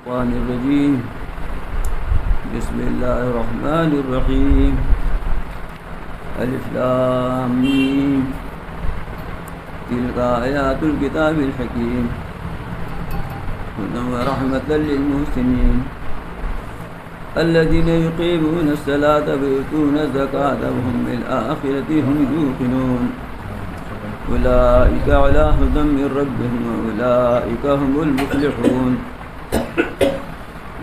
الشيطان الرجيم بسم الله الرحمن الرحيم ألف لام ميم تلك آيات الكتاب الحكيم هدى ورحمة للمحسنين الذين يقيمون الصلاة ويؤتون الزكاة وهم بالآخرة هم يوقنون أولئك على هدى من ربهم وأولئك هم المفلحون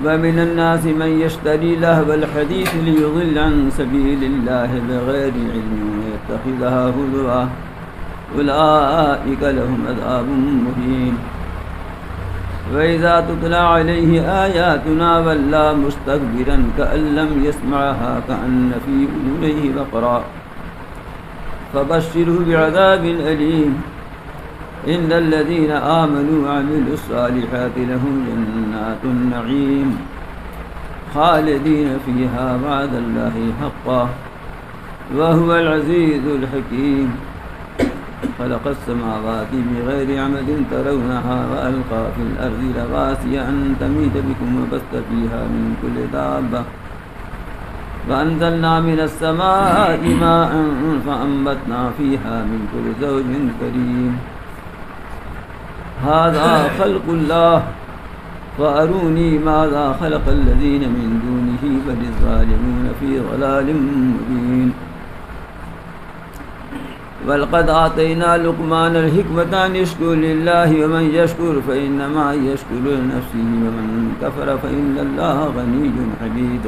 ومن الناس من يشتري لهو الحديث ليضل عن سبيل الله بغير علم ويتخذها هزوا أولئك لهم عذاب مهين وإذا تتلى عليه آياتنا ولى مستكبرا كأن لم يسمعها كأن في أذنيه وقرا فبشره بعذاب أليم إن الذين آمنوا وعملوا الصالحات لهم جنات النعيم خالدين فيها وعد الله حقا وهو العزيز الحكيم خلق السماوات بغير عمد ترونها وألقى في الأرض رواسي أن تميد بكم وبث فيها من كل دابة وأنزلنا من السماء ماء فأنبتنا فيها من كل زوج كريم هذا خلق الله فأروني ماذا خلق الذين من دونه بل الظالمون في ضلال مبين ولقد آتينا لقمان الحكمة أن يشكر لله ومن يشكر فإنما يشكر لنفسه ومن كفر فإن الله غني حميد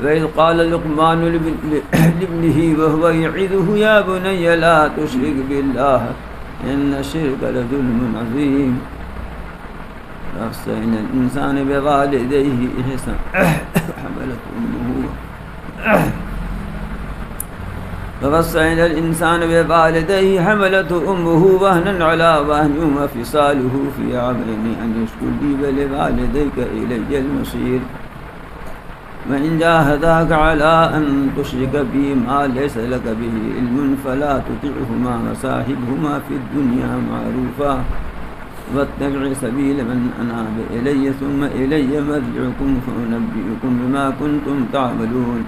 وإذ قال لقمان لابنه وهو يعظه يا بني لا تشرك بالله إن الشرك لظلم عظيم ووصينا الإنسان بوالديه إحسانا حملته أمه وهنا على وهن وفصاله في عامين أن اشكر لي ولوالديك إلي المصير وإن جاهداك على أن تشرك بي ما ليس لك به علم فلا تطعهما وصاحبهما في الدنيا معروفا واتبع سبيل من أناب إلي ثم إلي مرجعكم فأنبئكم بما كنتم تعملون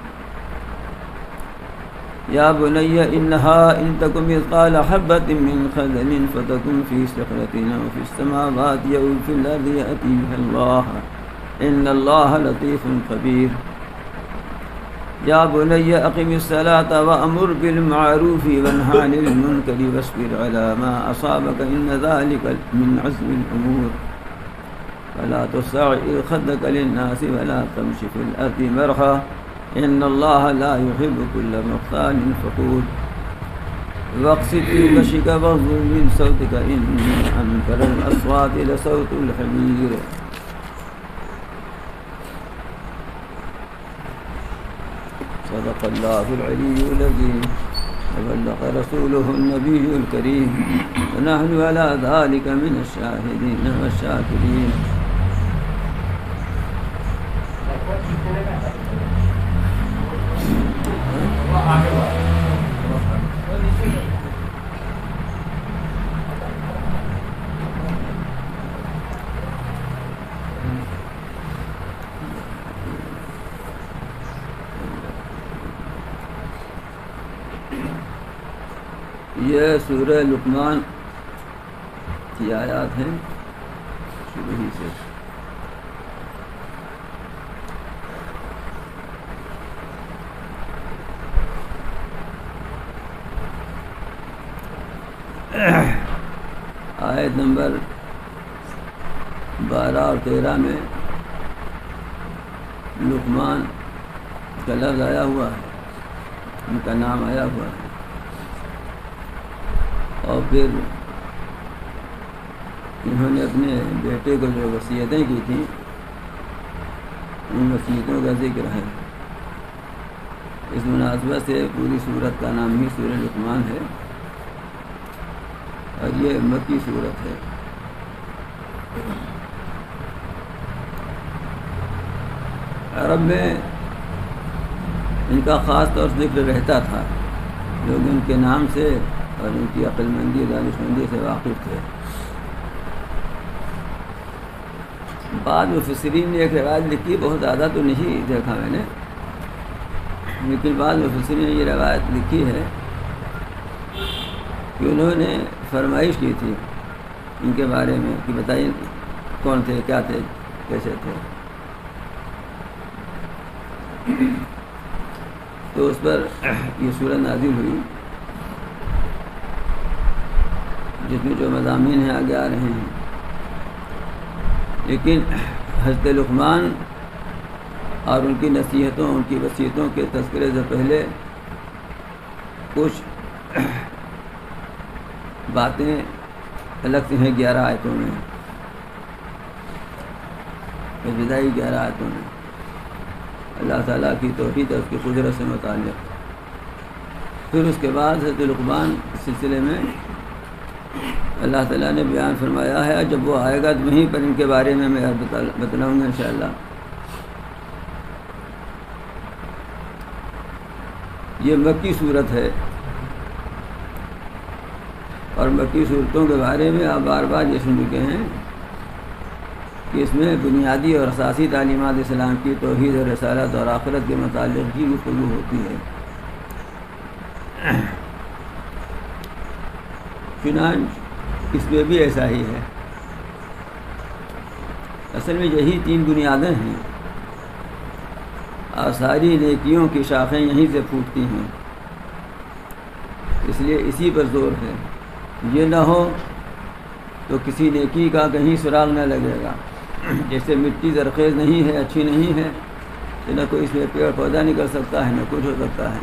يا بني إنها إن تكن مثقال حبة من خردل فتكن في صخرة أو في السماوات أو في الأرض يأتي بها الله إن الله لطيف خبير يا بني أقم الصلاة وأمر بالمعروف وانه عن المنكر واصبر على ما أصابك إن ذلك من عزم الأمور ولا تصعر خدك للناس ولا تمش في الأرض مرحا إن الله لا يحب كل مختال فخور واقصد في مشيك واغضض من صوتك إن أنكر الأصوات لصوت الحمير صدق الله العلي العظيم وبلغ رسوله النبي الكريم ونحن على ذلك من الشاهدين والشاكرين یہ سورہ لقمان کی آیات ہیں شروع ہی سے آیت نمبر 12 اور 13 میں لقمان کا لفظ آیا ہوا ہے، ان کا نام آیا ہوا ہے، اور پھر انہوں نے اپنے بیٹے کو جو وصیتیں کی تھیں ان وصیتوں کا ذکر ہے۔ اس مناسبت سے پوری سورت کا نام ہی سورہ لقمان ہے اور یہ مکی سورت ہے۔ عرب میں ان کا خاص طور سے ذکر رہتا تھا، لوگ ان کے نام سے اور ان کی عقل مندی دانشمندی سے واقف تھے۔ بعد مفسرین نے ایک روایت لکھی، بہت زیادہ تو نہیں دیکھا میں نے، لیکن بعد مفسرین نے یہ روایت لکھی ہے کہ انہوں نے فرمائش کی تھی ان کے بارے میں کہ بتائیے کون تھے، کیا تھے، کیسے تھے، تو اس پر یہ سورہ نازل ہوئی جس میں جو مضامین ہیں آگے آ رہے ہیں۔ لیکن حضرت لقمان اور ان کی نصیحتوں، ان کی وصیتوں کے تذکرے سے پہلے کچھ باتیں الگ سے ہیں 11 آیتوں میں، ابتدائی 11 آیتوں میں اللہ تعالیٰ کی توحید اور اس کی قدرت سے متعلق۔ پھر اس کے بعد حضرت لقمان اس سلسلے میں اللہ تعالیٰ نے بیان فرمایا ہے، جب وہ آئے گا تو وہیں پر ان کے بارے میں بتلاؤں گا انشاءاللہ۔ یہ مکی صورت ہے، اور مکی صورتوں کے بارے میں آپ بار بار یہ سن چکے ہیں کہ اس میں بنیادی اور اساسی تعلیمات اسلام کی توحید اور رسالت اور آخرت کے متعلق ہی گفتگو ہوتی ہے۔ چنانچہ اس میں بھی ایسا ہی ہے۔ اصل میں یہی 3 بنیادیں ہیں، اور ساری نیکیوں کی شاخیں یہیں سے پھوٹتی ہیں، اس لیے اسی پر زور ہے۔ یہ نہ ہو تو کسی نیکی کا کہیں سراغ نہ لگے گا۔ جیسے مٹی زرخیز نہیں ہے، اچھی نہیں ہے، تو نہ کوئی اس میں پیڑ پودا نکل سکتا ہے، نہ کچھ ہو سکتا ہے۔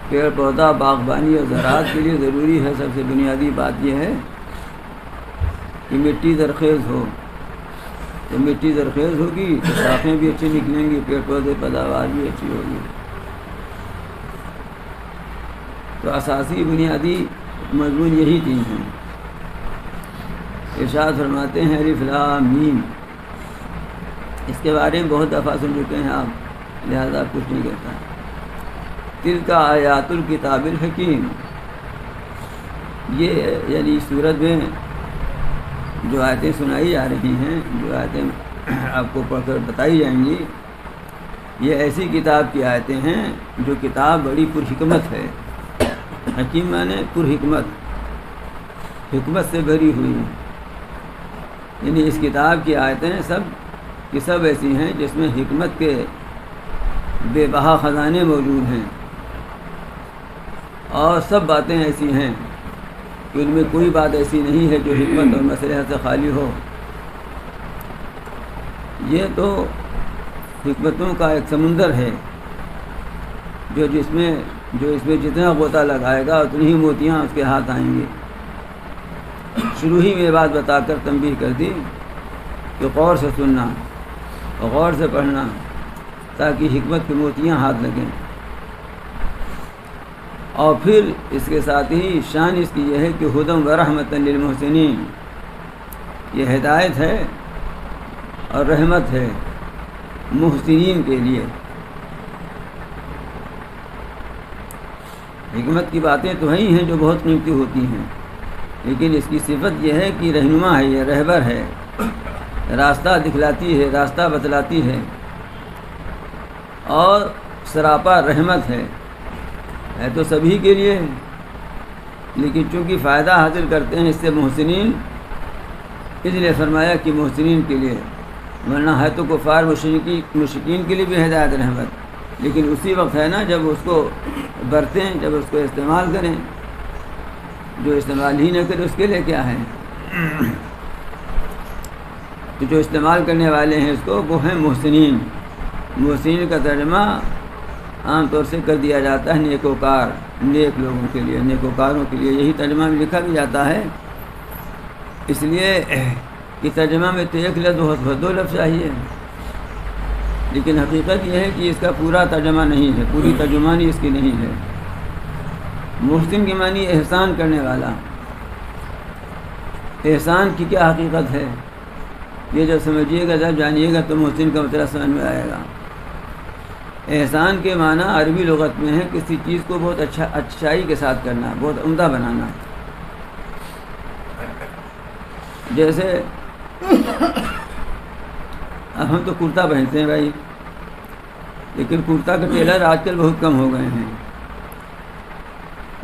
پیڑ پودا باغبانی اور زراعت کے لیے ضروری ہے، سب سے بنیادی بات یہ ہے کہ مٹی زرخیز ہو۔ تو مٹی زرخیز ہوگی تو شاخیں بھی اچھی نکلیں گی، پیڑ پودے پیداوار بھی اچھی ہوگی۔ تو اساسی بنیادی مضمون یہی 3 ہیں۔ ارشاد فرماتے ہیں الف لام میم، اس کے بارے میں بہت دفعہ سن چکے ہیں آپ، لہذا کچھ نہیں کہتا۔ تلک آیات الکتاب الحکیم، یہ یعنی سورت میں جو آیتیں سنائی جا رہی ہیں، جو آیتیں آپ کو پڑھ کر بتائی جائیں گی، یہ ایسی کتاب کی آیتیں ہیں جو کتاب بڑی پرحکمت ہے۔ حکیم معنی پرحکمت، حکمت سے بھری ہوئی، یعنی اس کتاب کی آیتیں سب کی سب ایسی ہیں جس میں حکمت کے بے بہا خزانے موجود ہیں، اور سب باتیں ایسی ہیں کہ ان میں کوئی بات ایسی نہیں ہے جو حکمت اور مصلحت سے خالی ہو۔ یہ تو حکمتوں کا ایک سمندر ہے جو اس میں جتنا غوطہ لگائے گا اتنی ہی موتیاں اس کے ہاتھ آئیں گی۔ شروع ہی میں بات بتا کر تنبیہ کر دی کہ غور سے سننا اور غور سے پڑھنا تاکہ حکمت کی موتیاں ہاتھ لگیں۔ اور پھر اس کے ساتھ ہی شان اس کی یہ ہے کہ ہدم و رحمت للمحسنین، یہ ہدایت ہے اور رحمت ہے محسنین کے لیے۔ حکمت کی باتیں تو ہی ہیں جو بہت قیمتی ہوتی ہیں، لیکن اس کی صفت یہ ہے کہ رہنما ہے، یہ رہبر ہے، راستہ دکھلاتی ہے، راستہ بتلاتی ہے، اور سراپا رحمت ہے تو سبھی کے لیے، لیکن چونکہ فائدہ حاصل کرتے ہیں اس سے محسنین، اس لیے فرمایا کہ محسنین کے لیے، ورنہ ہے تو کفار مشرکین کے لیے بھی ہدایت رحمت، لیکن اسی وقت ہے نا جب اس کو برتیں، جب اس کو استعمال کریں۔ جو استعمال ہی نہ کرے اس کے لیے کیا ہے؟ تو جو استعمال کرنے والے ہیں اس کو وہ ہیں محسنین۔ محسنین کا ترجمہ عام طور سے کر دیا جاتا ہے نیکوکار، نیک لوگوں کے لیے، نیکوکاروں کے لیے، یہی ترجمہ میں لکھا بھی جاتا ہے۔ اس لیے کہ ترجمہ میں تو ایک لفظ بہت 2 لفظ چاہیے، لیکن حقیقت یہ ہے کہ اس کا پورا ترجمہ نہیں ہے، پوری ترجمانی اس کی نہیں ہے۔ محسن کے معنی احسان کرنے والا۔ احسان کی کیا حقیقت ہے یہ جب سمجھیے گا، جب جانیے گا تو محسن کا مطلب سمجھ میں آئے گا۔ احسان کے معنی عربی لغت میں ہے کسی چیز کو بہت اچھائی کے ساتھ کرنا، بہت عمدہ بنانا۔ جیسے اب ہم تو کرتا پہنتے ہیں بھائی، لیکن کرتا کے ٹیلر آج کل بہت کم ہو گئے ہیں.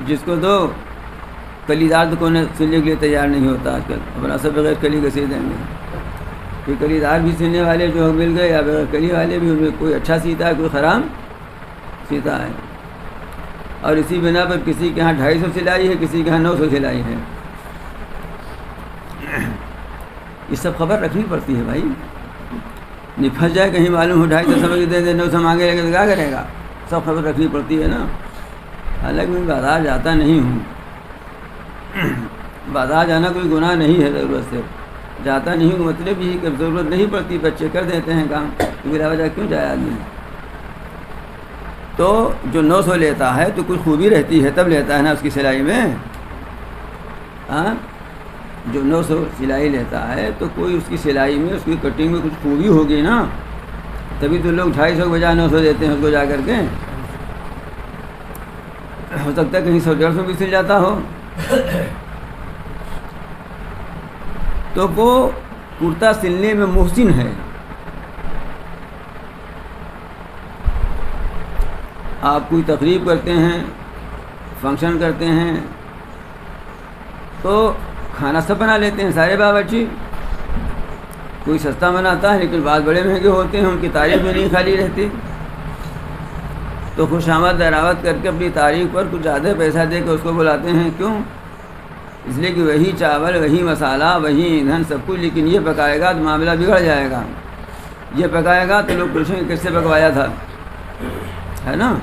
جس کو دو کلی دار تو کوئی سلنے کے لیے تیار نہیں ہوتا آج کل. اپنا سب بغیر کلی کے سی دیں گے. پھر کلی دار بھی سلنے والے جو مل گئے یا بغیر کلی والے بھی، ان میں کوئی اچھا سیتا ہے کوئی خراب سیتا ہے. اور اسی بنا پر کسی کے ہاں 250 سلائی ہے، کسی کے ہاں 900 سلائی ہے. یہ سب خبر رکھنی پڑتی ہے بھائی. نہیں پھنس جائے کہیں معلوم ہو 250 سمجھ دے دے 900 مانگے لگے تو کیا کرے گا. سب خبر رکھنی پڑتی ہے نا. حالانکہ میں بازار جاتا نہیں ہوں. بازار جانا کوئی گناہ نہیں ہے، ضرورت سے جاتا نہیں ہوں. مطلب یہ کہ ضرورت نہیں پڑتی، بچے کر دیتے ہیں کام، بلا وجہ کیوں جائے آدمی. تو جو 900 لیتا ہے تو کچھ خوبی رہتی ہے تب لیتا ہے نا اس کی سلائی میں. ہاں، جو 900 سلائی لیتا ہے تو کوئی اس کی سلائی میں اس کی کٹنگ میں کچھ خوبی ہوگی نا، تبھی تو لوگ 250 کے بجائے 900 دیتے ہیں اس کو جا کر کے. ہو سکتا ہے کہیں 100-150 بھی سل جاتا ہو. تو وہ کرتا سلنے میں محسن ہے. آپ کوئی تقریب کرتے ہیں، فنکشن کرتے ہیں تو کھانا سب بنا لیتے ہیں سارے باورچی. کوئی سستا بناتا ہے لیکن بعض بڑے مہنگے ہوتے ہیں، ان کی تعریف میں نہیں خالی رہتی. تو خوش آمد دعوت کر کے اپنی تعریف پر کچھ زیادہ پیسہ دے کے اس کو بلاتے ہیں. کیوں؟ اس لیے کہ وہی چاول، وہی مسالہ، وہی ایندھن، سب کچھ، لیکن یہ پکائے گا تو معاملہ بگڑ جائے گا. یہ پکائے گا تو لوگ پوچھیں گے کس سے پکوایا تھا، ہے نا.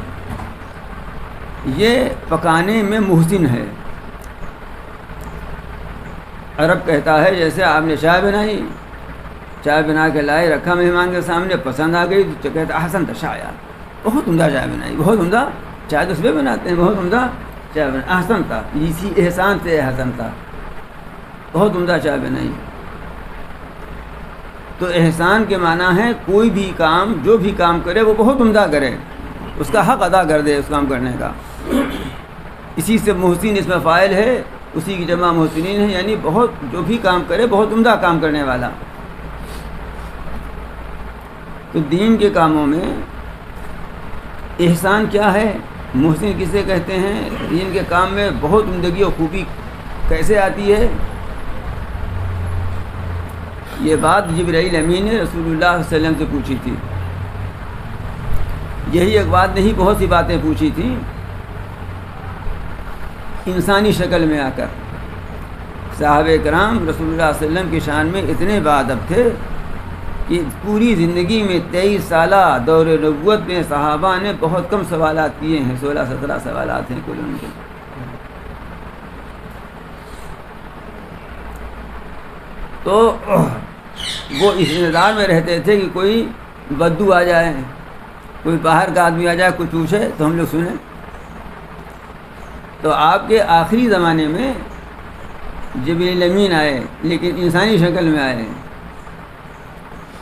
یہ پکانے میں محسن ہے. عرب کہتا ہے جیسے آپ نے چائے بنائی، چائے بنا کے لائے، رکھا مہمان کے سامنے، پسند آ گئی تو کہتا احسن تشایا، بہت عمدہ چائے بنائی، بہت عمدہ چائے تو صبح بناتے ہیں، بہت عمدہ چائے بنائی، احسن تھا، اسی احسان سے احسن تھا، بہت عمدہ چائے بنائی. تو احسان کے معنی ہے کوئی بھی کام، جو بھی کام کرے وہ بہت عمدہ کرے، اس کا حق ادا کر دے اس کام کرنے کا. اسی سے محسن اس میں فاعل ہے، اسی کی جمع محسنین ہے، یعنی بہت جو بھی کام کرے بہت عمدہ کام کرنے والا. تو دین کے کاموں میں احسان کیا ہے، محسن کسے کہتے ہیں، دین کے کام میں بہت عمدگی اور خوبی کیسے آتی ہے. یہ بات جبرائیل امین نے رسول اللہ صلی اللہ علیہ وسلم سے پوچھی تھی. یہی ایک بات نہیں، بہت سی باتیں پوچھی تھیں انسانی شکل میں آ کر. صحابہ کرام رسول اللہ صلی اللہ علیہ وسلم کی شان میں اتنے باادب تھے کہ پوری زندگی میں 23 سالہ دور نبوت میں صحابہ نے بہت کم سوالات کیے ہیں. 16-17 سوالات ہیں کل ان کے. تو وہ اس انتظار میں رہتے تھے کہ کوئی بدو آ جائے، کوئی باہر کا آدمی آ جائے، کچھ پوچھے تو ہم لوگ سنیں. تو آپ کے آخری زمانے میں جبریل امین آئے، لیکن انسانی شکل میں آئے.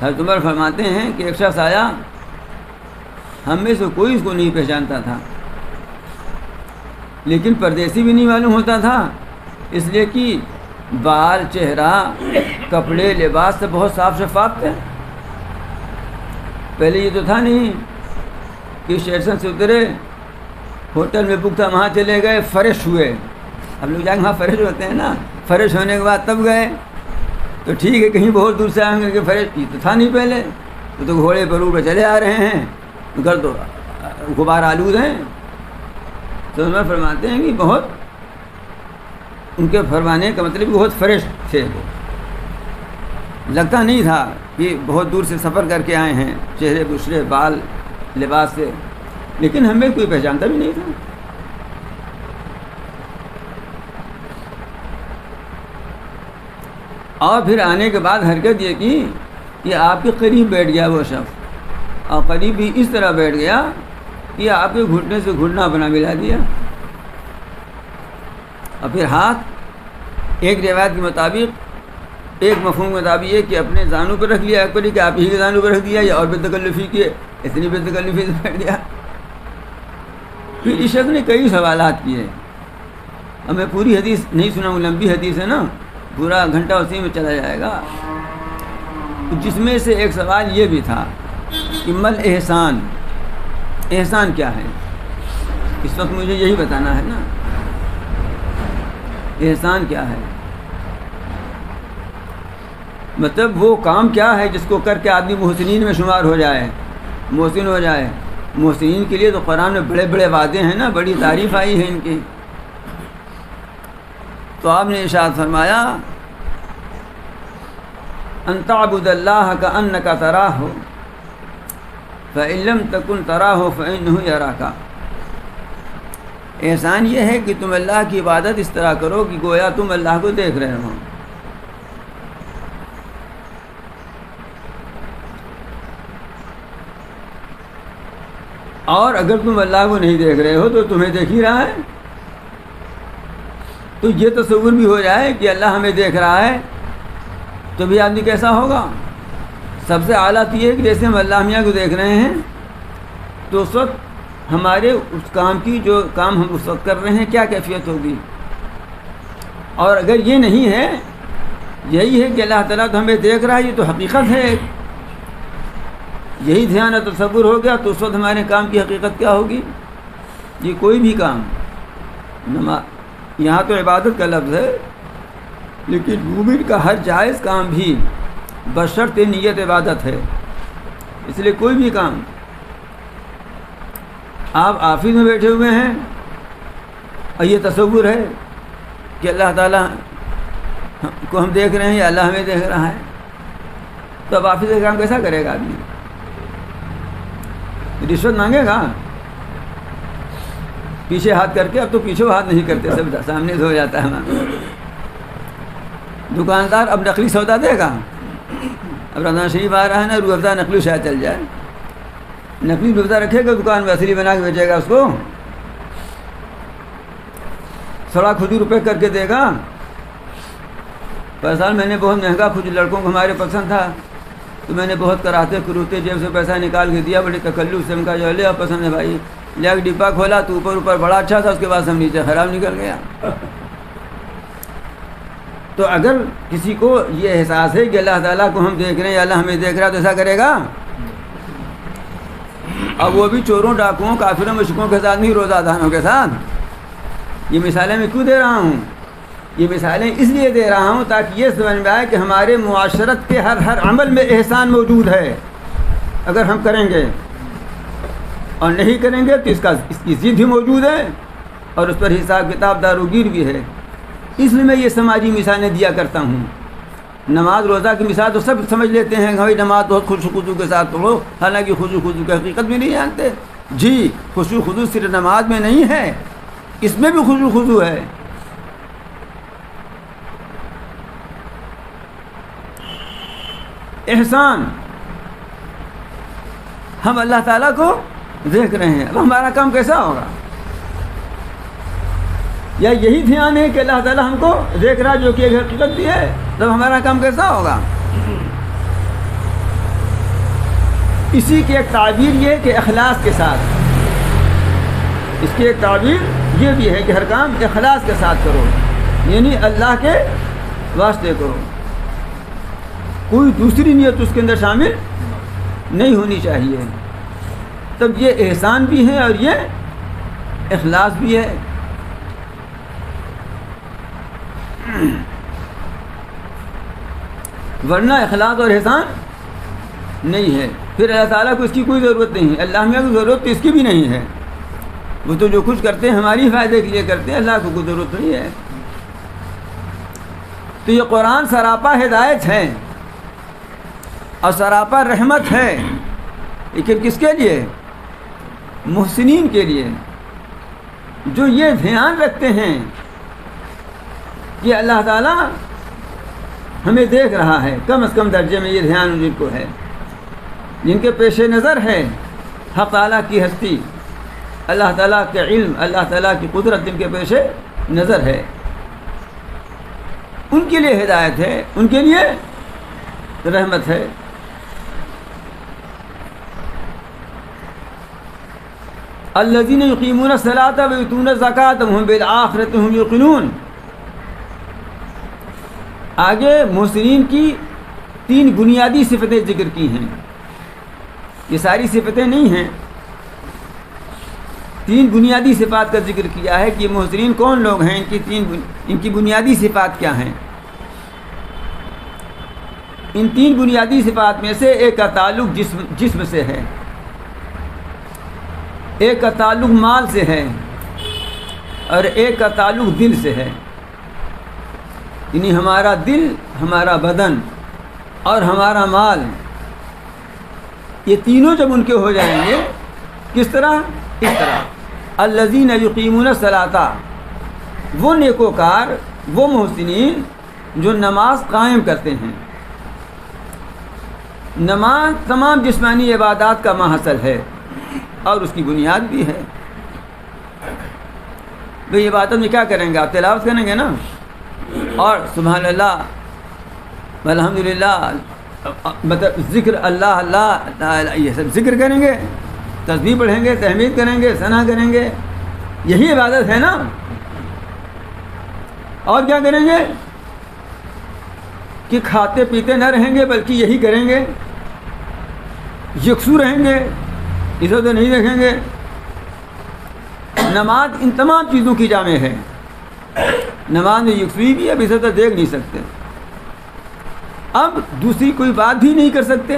حضرت عمر فرماتے ہیں کہ ایک شخص آیا، ہم میں سے کوئی اس کو نہیں پہچانتا تھا، لیکن پردیسی بھی نہیں معلوم ہوتا تھا، اس لیے کہ بال، چہرہ، کپڑے، لباس سے بہت صاف شفاف تھے. پہلے یہ تو تھا نہیں کہ اسٹیشن سے اترے، ہوٹل میں بک تھا وہاں چلے گئے، فریش ہوئے. اب لوگ جائیں وہاں فریش ہوتے ہیں نا، فریش ہونے کے بعد تب گئے تو ٹھیک ہے، کہیں بہت دور سے آئیں گے کہ فریش. یہ تو تھا نہیں پہلے. وہ تو گھوڑے پر اوپر چلے آ رہے ہیں، گھر تو غبار آلود ہیں. تو عمر فرماتے ہیں کہ بہت، ان کے فرمانے کا مطلب بہت فریش تھے. وہ لگتا نہیں تھا کہ بہت دور سے سفر کر کے آئے ہیں، چہرے بشرے، بال، لباس سے، لیکن ہمیں کوئی پہچانتا بھی نہیں تھا. اور پھر آنے کے بعد حرکت یہ کی کہ آپ کے قریب بیٹھ گیا وہ شخص، اور قریب بھی اس طرح بیٹھ گیا کہ آپ کے گھٹنے سے گھٹنا بنا ملا دیا. اور پھر ہاتھ ایک روایت کے مطابق، ایک مفہوم کے مطابق یہ کہ اپنے زانوں پر رکھ لیا، ایک پر کہ آپ ہی کے زانوں پر رکھ دیا، یا اور بے تکلفی کیے، اتنی بے تکلفی سے بیٹھ گیا. پھر اس شخص نے کئی سوالات کیے. اب میں پوری حدیث نہیں سنا ہوں، لمبی حدیث ہے نا، پورا گھنٹہ اسی میں چلا جائے گا. جس میں سے ایک سوال یہ بھی تھا کہ مل احسان، احسان کیا ہے؟ اس وقت مجھے یہی بتانا ہے نا، احسان کیا ہے؟ مطلب وہ کام کیا ہے جس کو کر کے آدمی محسنین میں شمار ہو جائے، محسن ہو جائے۔ محسنین کے لیے تو قرآن میں بڑے بڑے وعدے ہیں نا، بڑی تعریف آئی ہے ان کی۔ تو آپ نے ارشاد فرمایا ان تعبد اللہ کأنک تراہ فإن لم تکن تراہ فإنہ یراک۔ احسان یہ ہے کہ تم اللہ کی عبادت اس طرح کرو کہ گویا تم اللہ کو دیکھ رہے ہو۔ اور اگر تم اللہ کو نہیں دیکھ رہے ہو تو تمہیں دیکھ ہی رہا ہے۔ تو یہ تصور بھی ہو جائے کہ اللہ ہمیں دیکھ رہا ہے تو بھی آدمی کیسا ہوگا؟ سب سے اعلیٰ تو یہ ہے کہ جیسے ہم اللہ میاں کو دیکھ رہے ہیں تو اس وقت ہمارے اس کام کی، جو کام ہم اس وقت کر رہے ہیں، کیا کیفیت ہوگی۔ اور اگر یہ نہیں ہے، یہی ہے کہ اللہ تعالیٰ تو ہمیں دیکھ رہا ہے، یہ تو حقیقت ہے، یہی دھیان اور تصور ہو گیا تو اس وقت ہمارے کام کی حقیقت کیا ہوگی؟ یہ کوئی بھی کام، یہاں تو عبادت کا لفظ ہے لیکن مومن کا ہر جائز کام بھی بشرط نیت عبادت ہے۔ اس لیے کوئی بھی کام، آپ آفس میں بیٹھے ہوئے ہیں اور یہ تصور ہے کہ اللہ تعالیٰ کو ہم دیکھ رہے ہیں یا اللہ ہمیں دیکھ رہا ہے، تو اب آفس کا کام کیسا کرے گا آدمی؟ رشوت مانگے گا پیچھے ہاتھ کر کے؟ اب تو پیچھے ہاتھ نہیں کرتے، سب سامنے سے ہو جاتا ہے۔ دکاندار اب نقلی سودا دے گا؟ اب رمضان شریف آ رہا ہے نا، روح افزا نقلی شاید چل جائے، نقلی روح افزا رکھے گا دکان میں، اصلی بنا کے بیچے گا، اس کو سڑا کھجور روپے کر کے دے گا۔ پیسہ میں نے بہت مہنگا کھجور، لڑکوں کو ہمارے پسند تھا تو میں نے بہت کراتے کروتے جیب سے پیسہ نکال کے دیا، بڑے تکلف سے، ہم کا جو لے پسند ہے بھائی، لے کے ڈبہ کھولا تو اوپر بڑا اچھا تھا، اس کے بعد سب نیچے خراب نکل گیا۔ تو اگر کسی کو یہ احساس ہے کہ اللہ تعالیٰ کو ہم دیکھ رہے ہیں یا اللہ ہمیں دیکھ رہا ہے تو ایسا کرے گا؟ اب وہ بھی چوروں، ڈاکوؤں، کافروں، مشرکوں کے ساتھ نہیں، روزہ دانوں کے ساتھ۔ یہ مثالیں میں کیوں دے رہا ہوں؟ یہ مثالیں اس لیے دے رہا ہوں تاکہ یہ سمجھ میں آئے کہ ہمارے معاشرت کے ہر عمل میں احسان موجود ہے۔ اگر ہم کریں گے اور نہیں کریں گے تو اس کی ضد بھی موجود ہے اور اس پر حساب کتاب داروگیر بھی ہے۔ اس لیے میں یہ سماجی مثالیں دیا کرتا ہوں۔ نماز روزہ کی مثال تو سب سمجھ لیتے ہیں کہ بھائی نماز بہت خوشو خضو کے ساتھ پڑھو، حالانکہ خوشو خضو کی حقیقت بھی نہیں جانتے۔ جی، خوشو خضو صرف نماز میں نہیں ہے، اس میں بھی خوشو خضو ہے۔ احسان، ہم اللہ تعالیٰ کو دیکھ رہے ہیں، اب ہمارا کام کیسا ہوگا؟ یا یہی دھیان ہے کہ اللہ تعالیٰ ہم کو دیکھ رہا جو کہ ایک حقیقت بھی ہے، تب ہمارا کام کیسا ہوگا؟ اسی کی ایک تعبیر یہ کہ اخلاص کے ساتھ، اس کی ایک تعبیر یہ بھی ہے کہ ہر کام اخلاص کے ساتھ کرو، یعنی اللہ کے واسطے کرو، کوئی دوسری نیت اس کے اندر شامل نہیں ہونی چاہیے۔ تب یہ احسان بھی ہے اور یہ اخلاص بھی ہے۔ ورنہ اخلاص اور احسان نہیں ہے، پھر اللہ تعالیٰ کو اس کی کوئی ضرورت نہیں ہے، اللہ میں کوئی ضرورت تو اس کی بھی نہیں ہے۔ وہ تو جو کچھ کرتے ہیں ہماری فائدے کے لیے کرتے ہیں، اللہ کو کوئی ضرورت نہیں ہے۔ تو یہ قرآن سراپا ہدایت ہے اور سراپا رحمت ہے، لیکن کس کے لیے؟ محسنین کے لیے، جو یہ دھیان رکھتے ہیں کہ اللہ تعالیٰ ہمیں دیکھ رہا ہے، کم از کم درجے میں یہ دھیان جن کو ہے، جن کے پیش نظر ہے حق تعالیٰ کی ہستی، اللہ تعالیٰ کے علم، اللہ تعالیٰ کی قدرت جن کے پیش نظر ہے، ان کے لیے ہدایت ہے، ان کے لیے رحمت ہے۔ الذین یقیمون الصلاۃ ویؤتون الزکاۃ وہم بالآخرۃ ہم یوقنون۔ آگے محسنین کی 3 بنیادی صفتیں ذکر کی ہیں. یہ ساری صفتیں نہیں ہیں، 3 بنیادی صفات کا ذکر کیا ہے کہ یہ محسنین کون لوگ ہیں، ان کی بنیادی صفات کیا ہیں. ان 3 بنیادی صفات میں سے ایک کا تعلق جسم سے ہے، ایک کا تعلق مال سے ہے، اور ایک کا تعلق دل سے ہے. یعنی ہمارا دل، ہمارا بدن اور ہمارا مال، یہ تینوں جب ان کے ہو جائیں گے، کس طرح؟ اس طرح الذین یقیمون الصلاۃ، وہ نیکوکار، وہ محسنین جو نماز قائم کرتے ہیں. نماز تمام جسمانی عبادات کا ماحصل ہے اور اس کی بنیاد بھی ہے. تو یہ عبادت میں کیا کریں گے؟ آپ تلاوت کریں گے نا، اور سبحان اللہ الحمدللہ، مطلب ذکر اللہ اللہ، یہ سب ذکر کریں گے، تسبیح پڑھیں گے، تحمید کریں گے، ثنا کریں گے. یہی عبادت ہے نا. اور کیا کریں گے کہ کھاتے پیتے نہ رہیں گے بلکہ یہی کریں گے، یکسو رہیں گے، ادھر ادھر نہیں دیکھیں گے. نماز ان تمام چیزوں کی جامع ہے. نماز میں یکسوئی بھی ہے، اب ادھر ادھر دیکھ نہیں سکتے. اب دوسری کوئی بات بھی نہیں کر سکتے.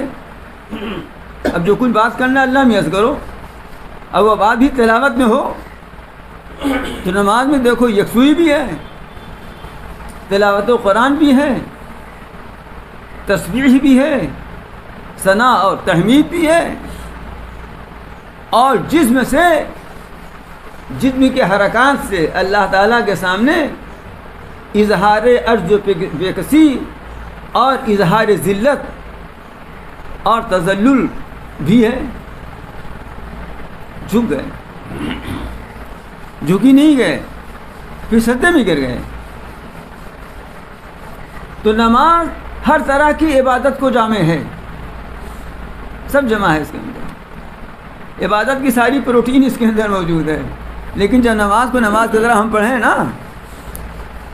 اب جو کچھ بات کرنا اللہ میں عرض کرو، اب وہ بات بھی تلاوت میں ہو تو نماز میں دیکھو یکسوئی بھی ہے، تلاوت و قرآن بھی ہے، تسبیح بھی ہے، ثنا اور تحمید بھی ہے، اور جسم کے حرکات سے اللہ تعالیٰ کے سامنے اظہار عجز و بے کسی اور اظہار ذلت اور تذلل بھی ہے. جھک گئے، جھکی نہیں گئے، پھر سجدے میں گر گئے. تو نماز ہر طرح کی عبادت کو جامع ہے، سب جمع ہے اس کے اندر. عبادت کی ساری پروٹین اس کے اندر موجود ہے. لیکن جب نماز کو نماز کی طرح ہم پڑھیں نا،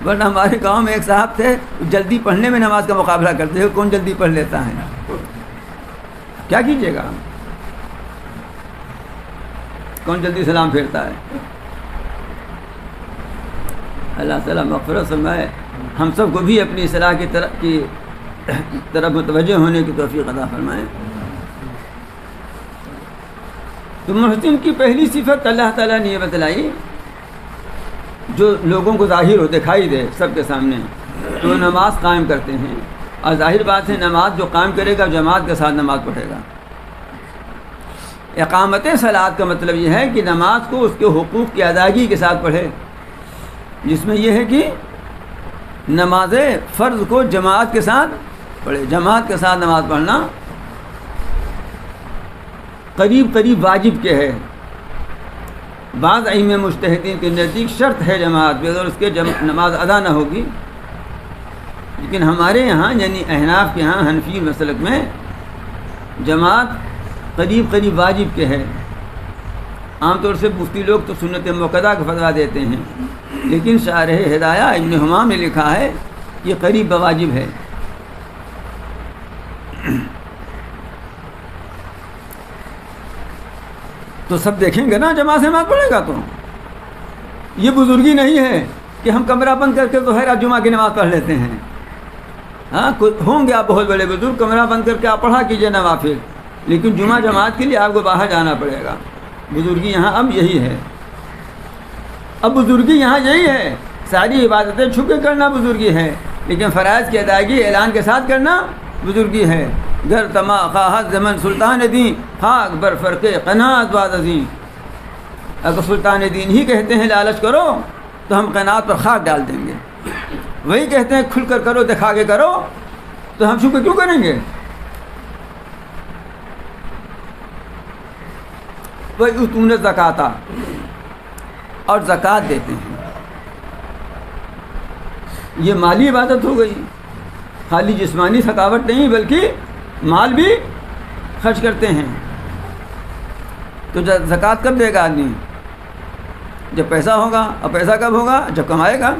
ورنہ ہمارے گاؤں میں ایک صاحب تھے، جلدی پڑھنے میں نماز کا مقابلہ کرتے ہیں، کون جلدی پڑھ لیتا ہے. کیا کیجیے گا، کون جلدی سلام پھیرتا ہے. اللہ تعالیٰ مغفرت فرمائے، ہم سب کو بھی اپنی اصلاح کی طرف متوجہ ہونے کی توفیق عطا فرمائے. تو محسن کی پہلی صفت اللہ تعالیٰ نے یہ بتلائی، جو لوگوں کو ظاہر ہو، دکھائی دے سب کے سامنے، تو وہ نماز قائم کرتے ہیں. اور ظاہر بات ہے نماز جو قائم کرے گا جماعت کے ساتھ نماز پڑھے گا. اقامت صلاۃ کا مطلب یہ ہے کہ نماز کو اس کے حقوق کی ادائیگی کے ساتھ پڑھے، جس میں یہ ہے کہ نماز فرض کو جماعت کے ساتھ پڑھے. جماعت کے ساتھ نماز پڑھنا قریب واجب کے ہے. بعض ائمہ مجتہدین کے نزدیک شرط ہے جماعت میں، اگر اس کے نماز ادا نہ ہوگی. لیکن ہمارے یہاں یعنی احناف کے یہاں حنفی مسلک میں جماعت قریب واجب کے ہے. عام طور سے مفتی لوگ تو سنت موقدہ کا فتویٰ دیتے ہیں، لیکن شارح ہدایہ ابن حمام نے لکھا ہے یہ قریب واجب ہے. تو سب دیکھیں گے نا جماعت سے نماز پڑھے گا. تو یہ بزرگی نہیں ہے کہ ہم کمرہ بند کر کے تو خیر آپ جمعہ کی نماز پڑھ لیتے ہیں. ہاں ہوں گے آپ بہت بڑے بزرگ، کمرہ بند کر کے آپ پڑھا کیجیے نوافل، لیکن جمعہ جماعت کے لیے آپ کو باہر جانا پڑے گا. بزرگی یہاں اب یہی ہے. اب بزرگی یہاں یہی ہے، ساری عبادتیں چھپ کے کرنا بزرگی ہے، لیکن فرائض کی ادائیگی اعلان کے ساتھ کرنا بزرگی ہے. گر تما خواہد زمن سلطان دین خاک بر فرق قناعت باد عظیم. اگر سلطان دین ہی کہتے ہیں لالچ کرو تو ہم قناعت پر خاک ڈال دیں گے. وہی کہتے ہیں کھل کر کرو، دکھا کے کرو، تو ہم شکر کیوں کریں گے؟ وہی تم نے زکاتا اور زکوٰۃ دیتے ہیں. یہ مالی عبادت ہو گئی، خالی جسمانی تھکاوٹ نہیں بلکہ مال بھی خرچ کرتے ہیں. تو زکوٰۃ کب دے گا آدمی؟ جب پیسہ ہوگا. اور پیسہ کب ہوگا؟ جب کمائے گا.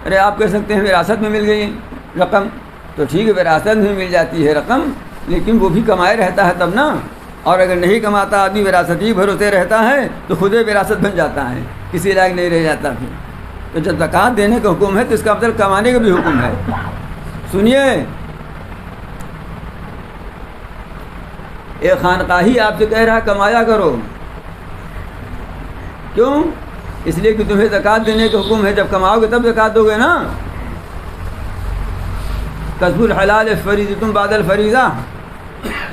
ارے آپ کہہ سکتے ہیں وراثت میں مل گئی رقم، تو ٹھیک ہے وراثت میں مل جاتی ہے رقم، لیکن وہ بھی کمائے رہتا ہے تب نا، اور اگر نہیں کماتا آدمی وراثتی بھروسے رہتا ہے تو خود وراثت بن جاتا ہے، کسی لائق نہیں رہ جاتا پھر۔ تو جب زکوٰۃ دینے کا حکم ہے تو اس کا مطلب کمانے کا بھی حکم ہے۔ سنیے، ایک خانقاہی آپ سے کہہ رہا کمایا کرو، کیوں؟ اس لیے کہ تمہیں زکوٰۃ دینے کا حکم ہے، جب کماؤ گے تب زکوٰۃ دو گے نا۔ کسب الحلال فریضۃ بعد الفریضہ،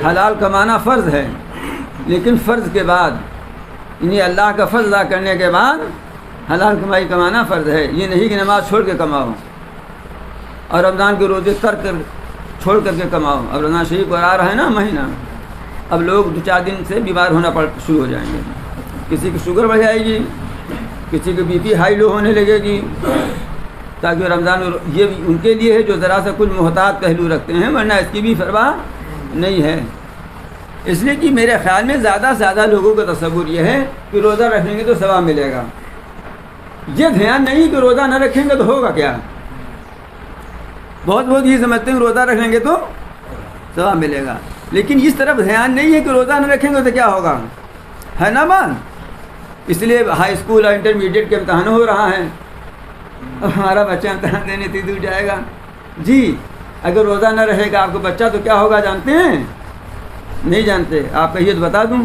حلال کمانا فرض ہے، لیکن فرض کے بعد، یعنی اللہ کا فرض ادا کرنے کے بعد حلال کمائی کمانا فرض ہے۔ یہ نہیں کہ نماز چھوڑ کے کماؤ اور رمضان کے روزے ترک کر چھوڑ کر کے کماؤ۔ اب رمضان شریف پر آ رہا ہے نا مہینہ، اب لوگ 2-4 دن سے بیمار ہونا شروع ہو جائیں گے، کسی کی شوگر بڑھ جائے گی، کسی کی بی پی ہائی لو ہونے لگے گی، تاکہ رمضان یہ ان کے لیے ہے جو ذرا سا کچھ محتاط پہلو رکھتے ہیں، ورنہ اس کی بھی پرواہ نہیں ہے۔ اس لیے کہ میرے خیال میں زیادہ سے زیادہ لوگوں کا تصور یہ ہے کہ روزہ رکھیں گے تو ثواب ملے گا، یہ دھیان نہیں کہ روزہ نہ رکھیں گے تو ہوگا کیا۔ بہت یہ سمجھتے ہیں روزہ رکھ لیں گے تو ثواب ملے گا، لیکن اس طرف دھیان نہیں ہے کہ روزہ نہ رکھیں گے تو کیا ہوگا، ہے نا بات۔ اس لیے ہائی اسکول اور انٹرمیڈیٹ کے امتحان ہو رہا ہے، ہمارا بچہ امتحان دینے اتنی دور جائے گا جی، اگر روزہ نہ رہے گا آپ کو بچہ تو کیا ہوگا جانتے ہیں؟ نہیں جانتے؟ آپ کہیے تو بتا دوں،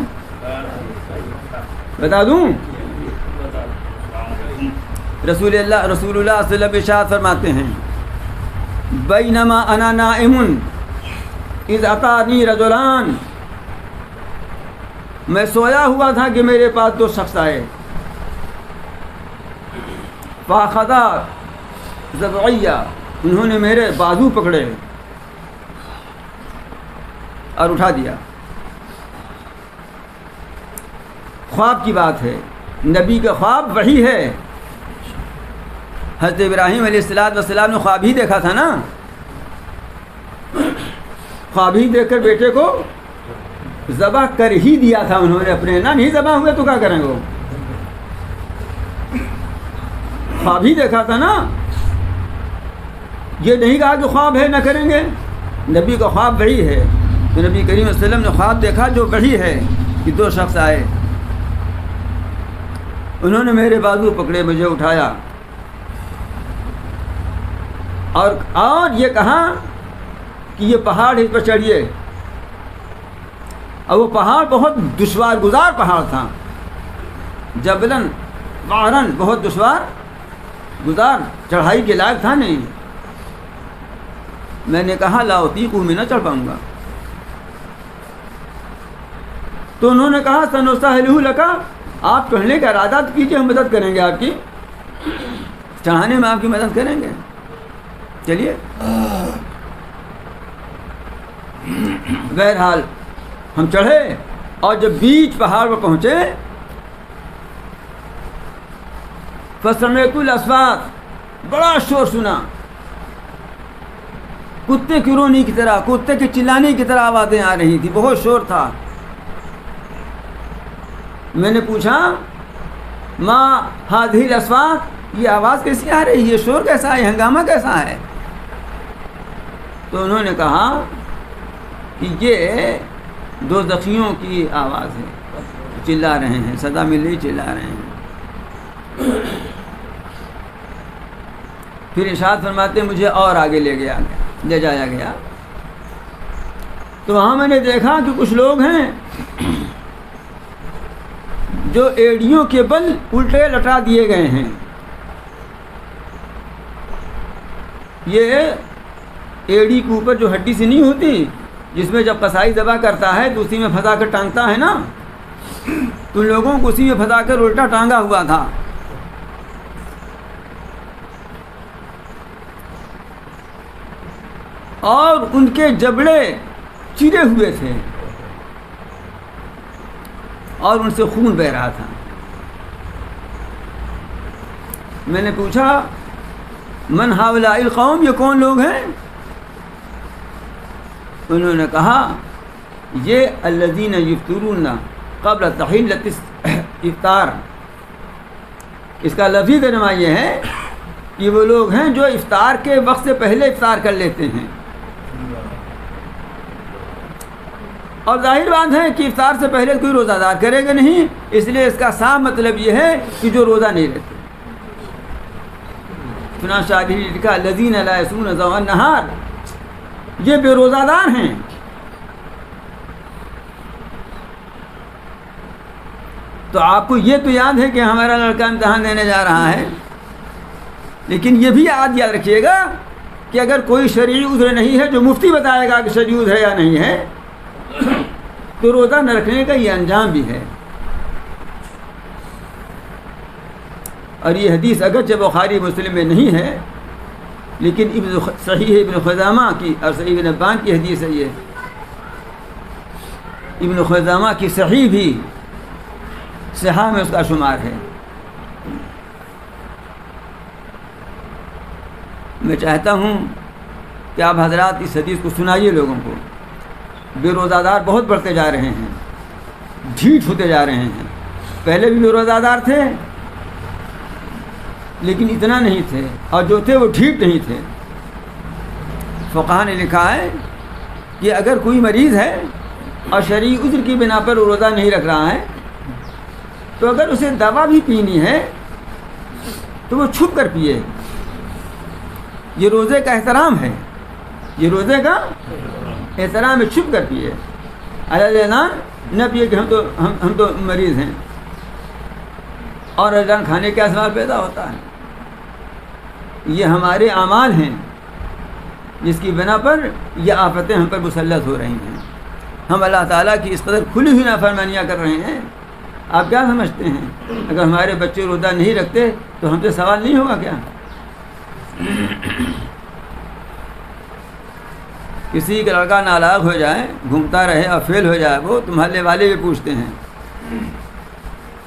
رسول اللہ صلی اللہ علیہ وسلم ارشاد فرماتے ہیں، بینما انا نائم اذ اتانی رجلان، میں سویا ہوا تھا کہ میرے پاس 2 شخص آئے، فاخذا ذرعیہ، انہوں نے میرے بازو پکڑے اور اٹھا دیا۔ خواب کی بات ہے، نبی کا خواب وحی ہے۔ حضرت ابراہیم علیہ السلام نے خواب ہی دیکھا تھا نا، خواب ہی دیکھ کر بیٹے کو ذبح کر ہی دیا تھا انہوں نے اپنے، نہ نہیں ذبح ہوئے تو کیا کریں گے، خواب ہی دیکھا تھا نا، یہ نہیں کہا کہ خواب ہے نہ کریں گے، نبی کا خواب وحی ہے۔ تو نبی کریم صلی اللہ علیہ وسلم نے خواب دیکھا جو وحی ہے کہ 2 شخص آئے، انہوں نے میرے بازو پکڑے، مجھے اٹھایا اور یہ کہا کہ یہ پہاڑ اس پر چڑھیے، اور وہ پہاڑ بہت دشوار گزار پہاڑ تھا، جبلن وارن، بہت دشوار گزار، چڑھائی کے لائق تھا نہیں۔ میں نے کہا لا اطیق، میں نہ چڑھ پاؤں گا۔ تو انہوں نے کہا سنستہلہ لک، آپ چڑھنے کا ارادہ کیجیے، ہم مدد کریں گے آپ کی، چڑھانے میں آپ کی مدد کریں گے، چلیے۔ بہرحال ہم چڑھے، اور جب بیچ پہاڑ پر پہنچے، فسمعت الاصوات، بڑا شور سنا، کتے کی رونی کی طرح، کتے کے چلانے کی طرح آوازیں آ رہی تھی، بہت شور تھا۔ میں نے پوچھا ما هذه الاصوات، یہ آواز کیسی آ رہی ہے، یہ شور کیسا ہے، ہنگامہ کیسا ہے؟ تو انہوں نے کہا کہ یہ دوزخیوں کی آواز ہے، چلا رہے ہیں، سزا مل رہی، چلا رہے ہیں۔ پھر ارشاد فرماتے مجھے اور آگے لے جایا گیا، تو وہاں میں نے دیکھا کہ کچھ لوگ ہیں جو ایڑیوں کے بل الٹے لٹا دیے گئے ہیں۔ یہ ایڑی کے اوپر جو ہڈی سی نہیں ہوتی، جس میں جب قصائی ذبح کرتا ہے تو اسی میں پھنسا کر ٹانگتا ہے نا، تو ان لوگوں کو اسی میں پھنسا کر الٹا ٹانگا ہوا تھا۔ اور ان کے جبڑے چرے ہوئے تھے اور ان سے خون بہ رہا تھا۔ میں نے پوچھا من ہؤلاء القوم، یہ کون لوگ ہیں؟ انہوں نے کہا یہ الذین یفطرون قبل تحلۃ افطار، اس کا لفظی ترجمہ یہ ہے کہ وہ لوگ ہیں جو افطار کے وقت سے پہلے افطار کر لیتے ہیں، اور ظاہر بات ہے کہ افطار سے پہلے کوئی روزہ دار کرے گا نہیں، اس لیے اس کا صاف مطلب یہ ہے کہ جو روزہ نہیں رکھتے. چنانچہ شاعری نے لکھا الذین لا یصومون ضوء النہار، یہ بے روزہ دار ہیں. تو آپ کو یہ تو یاد ہے کہ ہمارا لڑکا امتحان دینے جا رہا ہے، لیکن یہ بھی یاد رکھیے گا کہ اگر کوئی شرعی عذر نہیں ہے جو مفتی بتائے گا کہ شرعی عذر ہے یا نہیں ہے، تو روزہ نہ رکھنے کا یہ انجام بھی ہے. اور یہ حدیث اگرچہ بخاری مسلم میں نہیں ہے، لیکن صحیح ابن خزامہ کی اور صحیح ابن حبان کی حدیث ہے. یہ ابن خزامہ کی صحیح بھی صحاح میں اس کا شمار ہے. میں چاہتا ہوں کہ آپ حضرات اس حدیث کو سنائیے لوگوں کو. بے روزہ دار بہت بڑھتے جا رہے ہیں، ڈھیٹ ہوتے جا رہے ہیں. پہلے بھی بے روزہ دار تھے لیکن اتنا نہیں تھے، اور جو تھے وہ ڈھیٹ نہیں تھے. فقہاء نے لکھا ہے کہ اگر کوئی مریض ہے اور شرعی عذر کی بنا پر وہ روزہ نہیں رکھ رہا ہے، تو اگر اسے دوا بھی پینی ہے تو وہ چھپ کر پیے. یہ روزے کا احترام ہے، یہ روزے کا احترام ہے. چھپ کر پیے، اعلان نہ پیے کہ ہم تو مریض ہیں، اور اعلان کھانے کا سوال پیدا ہوتا ہے. یہ ہمارے اعمال ہیں جس کی بنا پر یہ آفتیں ہم پر مسلط ہو رہی ہیں. ہم اللہ تعالیٰ کی اس قدر کھلی ہوئی نافرمانیاں کر رہے ہیں. آپ کیا سمجھتے ہیں اگر ہمارے بچے روزہ نہیں رکھتے تو ہم سے سوال نہیں ہوگا کیا؟ کسی کا لڑکا نالاغ ہو جائے، گھومتا رہے اور فیل ہو جائے، وہ تو محلے والے بھی پوچھتے ہیں،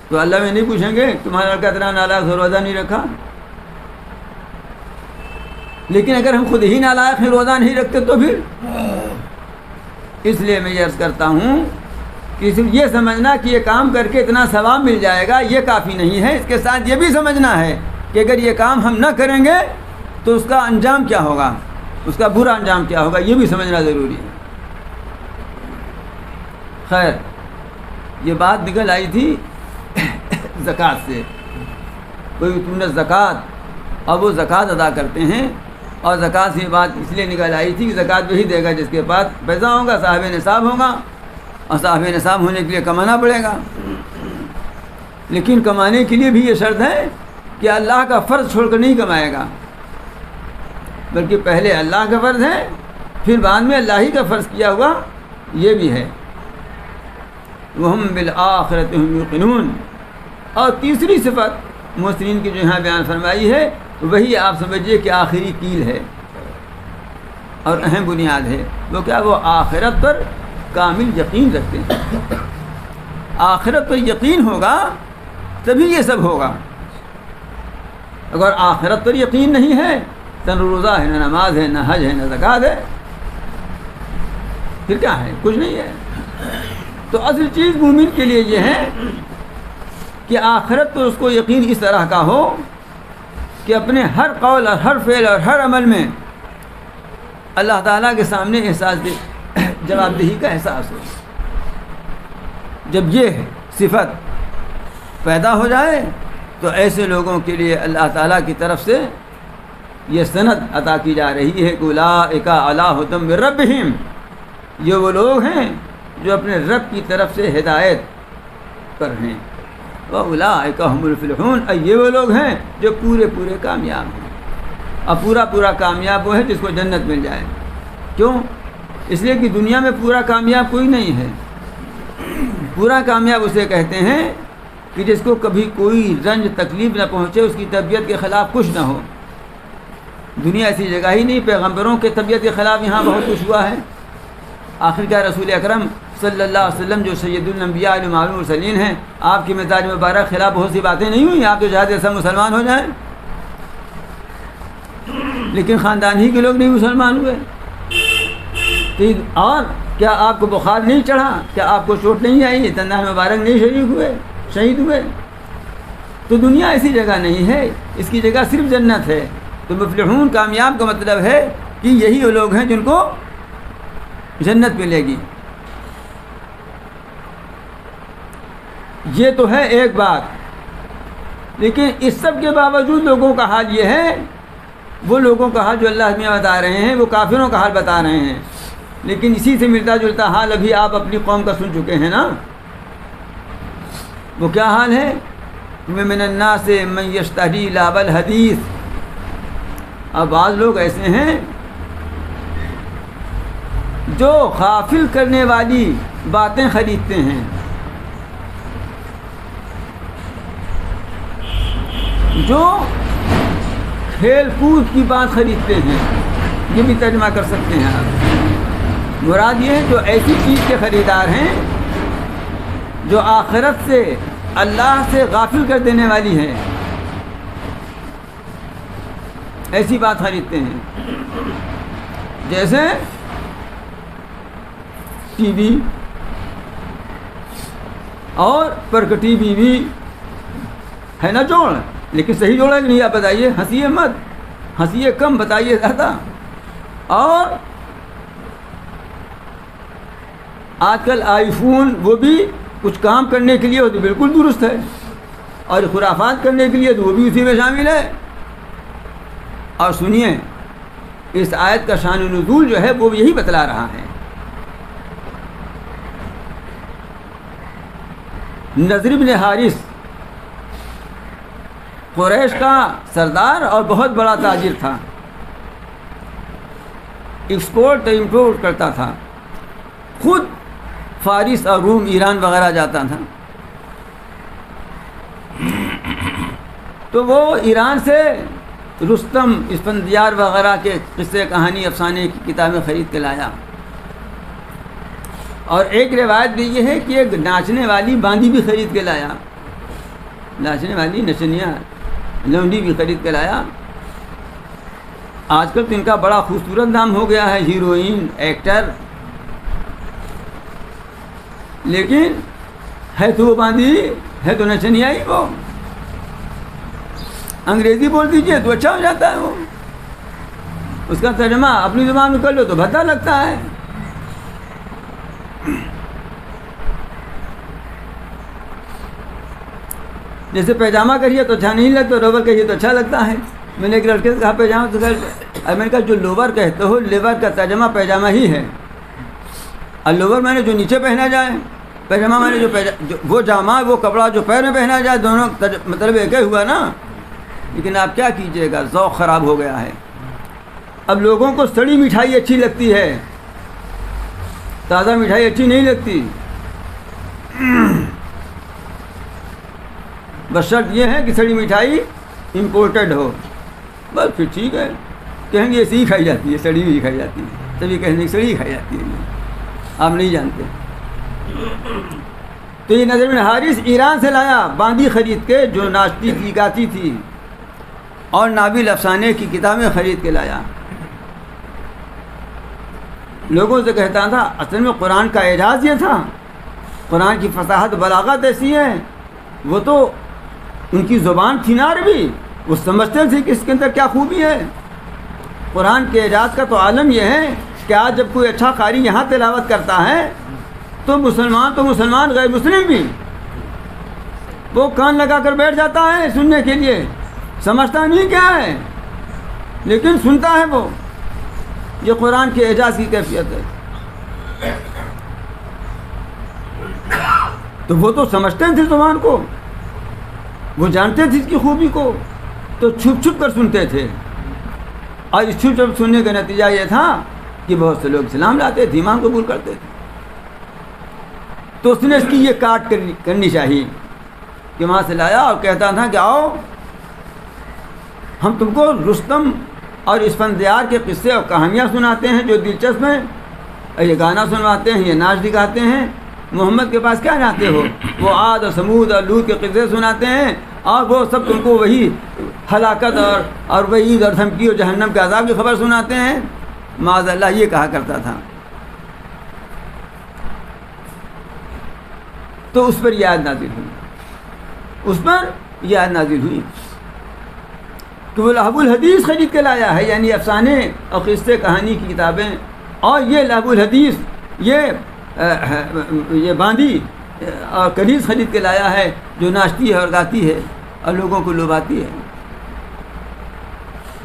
تو اللہ میں نہیں پوچھیں گے تمہارا لڑکا اتنا نالاغ ہو روزہ نہیں رکھا؟ لیکن اگر ہم خود ہی نالاغ ہیں، روزہ نہیں رکھتے تو پھر اس لیے میں یہ عرض کرتا ہوں کہ صرف یہ سمجھنا کہ یہ کام کر کے اتنا ثواب مل جائے گا یہ کافی نہیں ہے. اس کے ساتھ یہ بھی سمجھنا ہے کہ اگر یہ کام ہم نہ کریں گے تو اس کا انجام کیا ہوگا، اس کا برا انجام کیا ہوگا، یہ بھی سمجھنا ضروری ہے. خیر، یہ بات نکل آئی تھی زکوٰۃ سے. کوئی تم نے زکوٰۃ، اور وہ زکوٰۃ ادا کرتے ہیں، اور زکوٰۃ سے یہ بات اس لیے نکل آئی تھی کہ زکوٰۃ وہی دے گا جس کے پاس پیسہ ہوگا، صاحب نصاب ہوگا، اور صاحب نصاب ہونے کے لیے کمانا پڑے گا. لیکن کمانے کے لیے بھی یہ شرط ہے کہ اللہ کا فرض چھوڑ کر نہیں کمائے گا، بلکہ پہلے اللہ کا فرض ہے، پھر بعد میں اللہ ہی کا فرض کیا ہوا یہ بھی ہے. وَهُمْ بِالْآخِرَةِ هُمْ يُوقِنُونَ. اور تیسری صفت محسنین کی جو یہاں بیان فرمائی ہے وہی آپ سمجھیے کہ آخری کیل ہے اور اہم بنیاد ہے. وہ کیا؟ وہ آخرت پر کامل یقین رکھتے ہیں. آخرت پر یقین ہوگا تبھی یہ سب ہوگا. اگر آخرت پر یقین نہیں ہے تو نہ روزہ ہے، نہ نماز ہے، نہ حج ہے، نہ زکوٰۃ ہے، پھر کیا ہے؟ کچھ نہیں ہے. تو اصل چیز مومن کے لیے یہ ہے کہ آخرت پر اس کو یقین اس طرح کا ہو کہ اپنے ہر قول اور ہر فعل اور ہر عمل میں اللہ تعالیٰ کے سامنے جواب دہی کا احساس ہو. جب یہ صفت پیدا ہو جائے تو ایسے لوگوں کے لیے اللہ تعالیٰ کی طرف سے یہ سند عطا کی جا رہی ہے کہ اولئک علی ھدی من ربہم. یہ وہ لوگ ہیں جو اپنے رب کی طرف سے ہدایت پر ہیں. وَأُولَٰئِكَ هُمُ الْمُفْلِحُونَ. یہ وہ لوگ ہیں جو پورے کامیاب ہیں. اور پورا کامیاب وہ ہے جس کو جنت مل جائے. کیوں؟ اس لیے کہ دنیا میں پورا کامیاب کوئی نہیں ہے. پورا کامیاب اسے کہتے ہیں کہ جس کو کبھی کوئی رنج تکلیف نہ پہنچے، اس کی طبیعت کے خلاف کچھ نہ ہو. دنیا ایسی جگہ ہی نہیں. پیغمبروں کے طبیعت کے خلاف یہاں بہت کچھ ہوا ہے. آخر کیا رسول اکرم صلی اللہ علیہ وسلم جو سید الانبیاء معلوم المرسلین ہیں، آپ کی مزاج مبارک خلاف بہت سی باتیں نہیں ہوئی. آپ تو چاہتے سب مسلمان ہو جائیں، لیکن خاندان ہی کے لوگ نہیں مسلمان ہوئے. اور کیا آپ کو بخار نہیں چڑھا؟ کیا آپ کو چوٹ نہیں آئی؟ دندان مبارک نہیں شہید ہوئے؟ تو دنیا ایسی جگہ نہیں ہے، اس کی جگہ صرف جنت ہے. تو مفلحون کامیاب کا مطلب ہے کہ یہی وہ لوگ ہیں جن کو جنت ملے گی. یہ تو ہے ایک بات، لیکن اس سب کے باوجود لوگوں کا حال یہ ہے، وہ لوگوں کا حال جو اللہ میاں بتا رہے ہیں وہ کافروں کا حال بتا رہے ہیں، لیکن اسی سے ملتا جلتا حال ابھی آپ اپنی قوم کا سن چکے ہیں نا۔ وہ کیا حال ہے؟ من الناس من یشتری لعب الحدیث۔ اب بعض لوگ ایسے ہیں جو غافل کرنے والی باتیں خریدتے ہیں، جو کھیل کود کی بات خریدتے ہیں، یہ بھی ترجمہ کر سکتے ہیں آپ۔ مراد یہ ہے جو ایسی چیز کے خریدار ہیں جو آخرت سے، اللہ سے غافل کر دینے والی ہے، ایسی بات خریدتے ہیں، جیسے ٹی وی اور پرکٹی بیوی ہے نا جوڑ، لیکن صحیح جوڑ ہے کہ نہیں آپ بتائیے، ہنسیے مت، ہنسیے کم، بتائیے زیادہ۔ اور آج کل آئی فون وہ بھی کچھ کام کرنے کے لیے وہ تو بالکل درست ہے، اور خرافات کرنے کے لیے تو وہ بھی اسی میں شامل ہے۔ اور سنیے اس آیت کا شان و نزول جو ہے وہ یہی بتلا رہا ہے۔ نضر بن حارث قریش کا سردار اور بہت بڑا تاجر تھا، ایکسپورٹ امپورٹ کرتا تھا، خود فارس اور روم، ایران وغیرہ جاتا تھا۔ تو وہ ایران سے رستم، اسفندیار وغیرہ کے قصے، کہانی، افسانے کی کتابیں خرید کے لایا۔ اور ایک روایت بھی یہ ہے کہ ایک ناچنے والی باندی بھی خرید کے لایا، ناچنے والی نچنیا لونڈی بھی خرید کے لایا۔ آج کل تو ان کا بڑا خوبصورت نام ہو گیا ہے، ہیروئن، ایکٹر، لیکن ہے تو وہ باندی، ہے تو نچنیا ہی۔ وہ انگریزی بول دیجیے تو اچھا ہو جاتا ہے، وہ اس کا ترجمہ اپنی زبان میں کر لو تو بھدا لگتا ہے۔ جیسے پیجامہ کریے تو اچھا نہیں لگتا، لوور کہیے تو اچھا لگتا ہے۔ میں نے ایک لڑکے سے کہا پیجامہ، تو میں نے کہا جو لوور کہتے ہو، لیور کا ترجمہ پیجامہ ہی ہے، اور لوور میں نے جو نیچے پہنا جائے، پیجامہ میں نے جو وہ جامہ، وہ کپڑا جو پیر میں پہنا جائے، دونوں مطلب ایک ہی ہوا نا۔ لیکن آپ کیا کیجئے گا، ذوق خراب ہو گیا ہے۔ اب لوگوں کو سڑی مٹھائی اچھی لگتی ہے، تازہ مٹھائی اچھی نہیں لگتی۔ بس شرط یہ ہے کہ سڑی مٹھائی امپورٹڈ ہو، بس پھر ٹھیک ہے، کہیں گے ایسی ہی کھائی جاتی ہے، سڑی ہوئی کھائی جاتی ہے، تبھی کہیں گے سڑی کھائی جاتی ہے، آپ نہیں جانتے۔ تو یہ نضر بن حارث ایران سے لایا باندی خرید کے، جو ناچتی تھی، گاتی تھی، اور نابل افسانے کی کتابیں خرید کے لایا۔ لوگوں سے کہتا تھا اصل میں قرآن کا اعجاز یہ تھا، قرآن کی فصاحت بلاغت ایسی ہے، وہ تو ان کی زبان تھی نا عربی، وہ سمجھتے تھے کہ اس کے اندر کیا خوبی ہے۔ قرآن کے اعجاز کا تو عالم یہ ہے کہ آج جب کوئی اچھا قاری یہاں تلاوت کرتا ہے تو مسلمان غیر مسلم بھی وہ کان لگا کر بیٹھ جاتا ہے سننے کے لیے، سمجھتا نہیں کیا ہے لیکن سنتا ہے۔ وہ یہ قرآن کے اعجاز کی کیفیت ہے۔ تو وہ تو سمجھتے تھے زبان کو، وہ جانتے تھے اس کی خوبی کو، تو چھپ چھپ کر سنتے تھے، اور اس چھپ چھپ سننے کا نتیجہ یہ تھا کہ بہت سے لوگ اسلام لاتے تھے، ایمان قبول کرتے تھے۔ تو اس نے اس کی یہ کاٹ کرنی چاہیے کہ وہاں سے لایا اور کہتا تھا کہ آؤ ہم تم کو رستم اور اسفندیار کے قصے اور کہانیاں سناتے ہیں جو دلچسپ ہیں، یہ گانا سنواتے ہیں، یہ ناچ دکھاتے ہیں۔ محمد کے پاس کیا جاتے ہو، وہ عاد اور سمود اور لوط کے قصے سناتے ہیں، اور وہ سب تم کو وہی ہلاکت اور وعید اور دھمکی اور جہنم کے عذاب کی خبر سناتے ہیں۔ معاذ اللہ یہ کہا کرتا تھا۔ تو اس پر یہ آیت نازل ہوئی، اس پر یہ آیت نازل ہوئی کہ وہ لہو الحدیث خرید کے لایا ہے، یعنی افسانے اور قصے کہانی کی کتابیں، اور یہ لہو الحدیث، یہ باندی اور کنیز خرید کے لایا ہے جو ناچتی ہے اور گاتی ہے اور لوگوں کو لبھاتی ہے.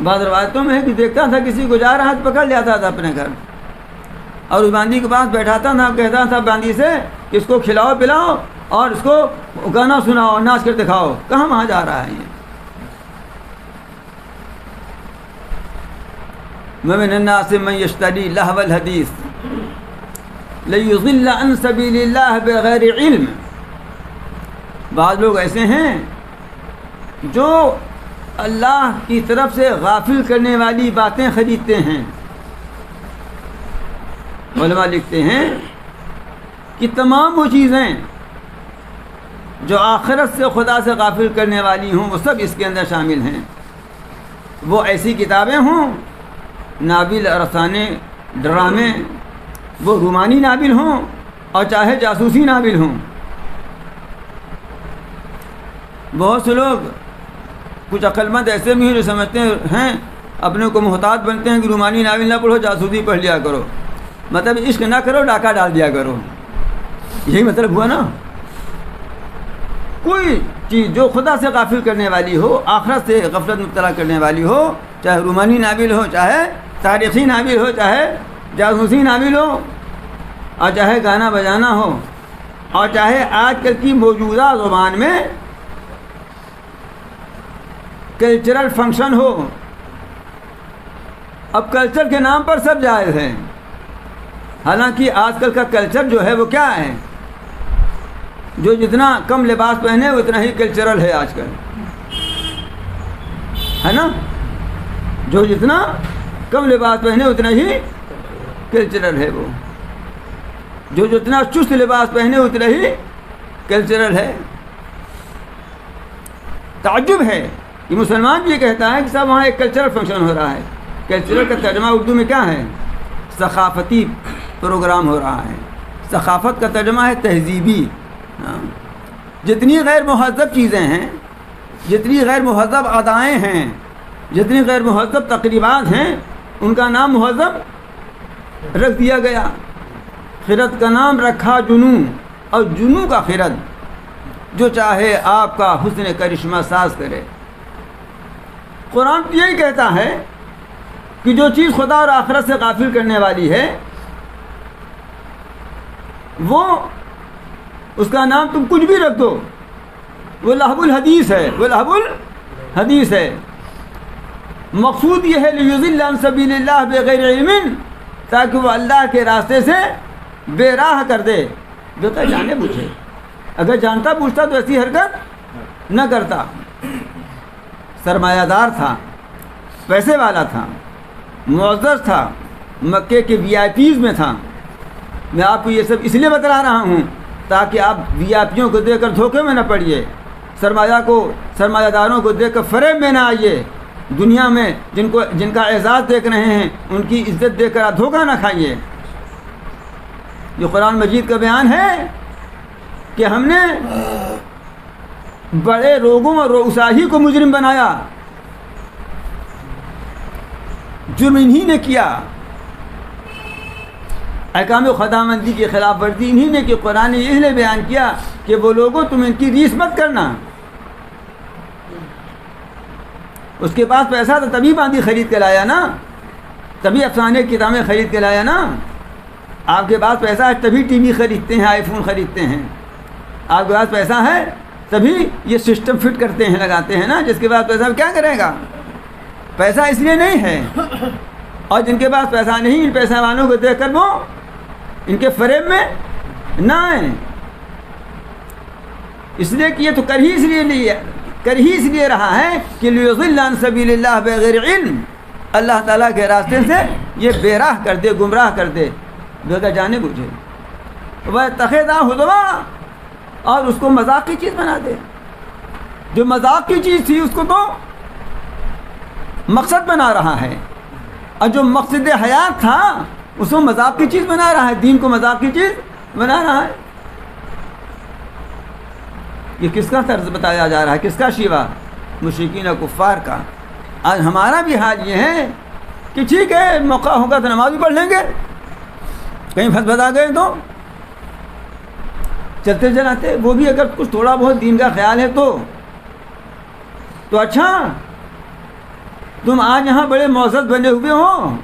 بعض روایتوں میں ہے کہ دیکھتا تھا کسی کو جا رہا تو پکڑ لیتا تھا اپنے گھر اور اس باندی کے پاس بیٹھاتا تھا, کہتا تھا باندی سے کہ اس کو کھلاؤ پلاؤ اور اس کو گانا سناؤ, ناچ کر دکھاؤ. کہاں وہاں جا رہا ہے یہ؟ وَمِنَ النَّاسِ مَن يَشْتَرِي لَهْوَ الْحَدِيثِ لِيُضِلَّ عَن سَبِيلِ اللَّهِ بِغَيْرِ عِلْمٍ. بعض لوگ ایسے ہیں جو اللہ کی طرف سے غافل کرنے والی باتیں خریدتے ہیں. علماء لکھتے ہیں کہ تمام وہ چیزیں جو آخرت سے خدا سے غافل کرنے والی ہوں وہ سب اس کے اندر شامل ہیں. وہ ایسی کتابیں ہوں, ناول, افسانے, ڈرامے, وہ رومانی ناول ہوں اور چاہے جاسوسی ناول ہوں. بہت سے لوگ کچھ عقلمند ایسے بھی ہیں جو سمجھتے ہیں اپنے کو محتاط بنتے ہیں کہ رومانی ناول نہ پڑھو, جاسوسی پڑھ لیا کرو, مطلب عشق نہ کرو, ڈاکہ ڈال دیا کرو. یہی مطلب ہوا نا. کوئی چیز جو خدا سے غافل کرنے والی ہو, آخرت سے غفلت مبتلا کرنے والی ہو, چاہے رومانی ناول ہو, چاہے تاریخی ناول ہو, چاہے جاسوسی ناول ہو, اور چاہے گانا بجانا ہو, اور چاہے آج کل کی موجودہ زبان میں کلچرل فنکشن ہو. اب کلچر کے نام پر سب جائز ہے, حالانکہ آج کل کا کلچر جو ہے وہ کیا ہے؟ جو جتنا کم لباس پہنے اتنا ہی کلچرل ہے آج کل, ہے نا. جو جتنا کم لباس پہنے اتنا ہی کلچرل ہے. وہ جو جتنا چست لباس پہنے اتنا ہی کلچرل ہے. تعجب ہے کہ مسلمان بھی یہ کہتا ہے کہ صاحب وہاں ایک کلچرل فنکشن ہو رہا ہے. کلچرل کا ترجمہ اردو میں کیا ہے؟ ثقافتی پروگرام ہو رہا ہے. ثقافت کا ترجمہ ہے تہذیبی. جتنی غیر مہذب چیزیں ہیں, جتنی غیر مہذب ادائیں ہیں, جتنی غیر مہذب تقریبات ہیں, ان کا نام مہذب رکھ دیا گیا. خرد کا نام رکھا جنوں, اور جنوں کا خرد جو چاہے آپ کا حسن کرشمہ ساز کرے. قرآن یہی کہتا ہے کہ جو چیز خدا اور آخرت سے غافل کرنے والی ہے وہ اس کا نام تم کچھ بھی رکھ دو, وہ لہو الحدیث ہے, وہ لہو الحدیث ہے. مقصود یہ ہے لیضل عن سبیل اللہ بغیر علم, تاکہ وہ اللہ کے راستے سے بے راہ کر دے بغیر جانے بوجھے. اگر جانتا بوجھتا تو ایسی حرکت نہ کرتا. سرمایہ دار تھا, پیسے والا تھا, معزز تھا, مکے کے وی آئی پیز میں تھا. میں آپ کو یہ سب اس لیے بتلا رہا ہوں تاکہ آپ وی آئی پیوں کو دیکھ کر دھوکے میں نہ پڑیے, سرمایہ داروں کو دیکھ کر فریب میں نہ آئیے. دنیا میں جن کا اعزاز دیکھ رہے ہیں ان کی عزت دیکھ کر آپ دھوکہ نہ کھائیے. یہ قرآن مجید کا بیان ہے کہ ہم نے بڑے لوگوں اور رؤسا ہی کو مجرم بنایا. جرم انہی نے کیا, احکام خداوندی کی خلاف ورزی انہی نے کی. قرآن نے اس لیے بیان کیا کہ وہ لوگوں تم ان کی ریس مت کرنا. اس کے پاس پیسہ تھا تبھی باندھی خرید کے لایا نا, تبھی افسانے کی کتابیں خرید کے لایا نا. آپ کے پاس پیسہ ہے تبھی ٹی وی خریدتے ہیں, آئی فون خریدتے ہیں. آپ کے پاس پیسہ ہے تبھی یہ سسٹم فٹ کرتے ہیں, لگاتے ہیں نا. جس کے پاس پیسہ کیا کرے گا؟ پیسہ اس لیے نہیں ہے. اور جن کے پاس پیسہ نہیں, ان پیسہ والوں کو دیکھ کر وہ ان کے فریب میں نہ آئیں. اس لیے کہ یہ تو کر ہی اس لیے رہا ہے کہ لیضل عن سبیل اللہ بغیر علم, اللہ تعالیٰ کے راستے سے یہ بے راہ کر دے, گمراہ کر دے بغیر جانے بوجھے. وَاتَّخِذَ هُزُوًا, اور اس کو مذاق کی چیز بنا دے. جو مذاق کی چیز تھی اس کو تو مقصد بنا رہا ہے, اور جو مقصد حیات تھا اس کو مذاق کی چیز بنا رہا ہے. دین کو مذاق کی چیز بنا رہا ہے. یہ کس کا طرز بتایا جا رہا ہے, کس کا شیوا؟ مشرکین و کفار کا. آج ہمارا بھی حال یہ ہے کہ ٹھیک ہے موقع ہوگا تو نماز بھی پڑھ لیں گے, کہیں پھنس بتا گئے تو چلتے چلاتے، وہ بھی اگر کچھ تھوڑا بہت دین کا خیال ہے تو اچھا، تم آج یہاں بڑے معزز بنے ہوئے ہو،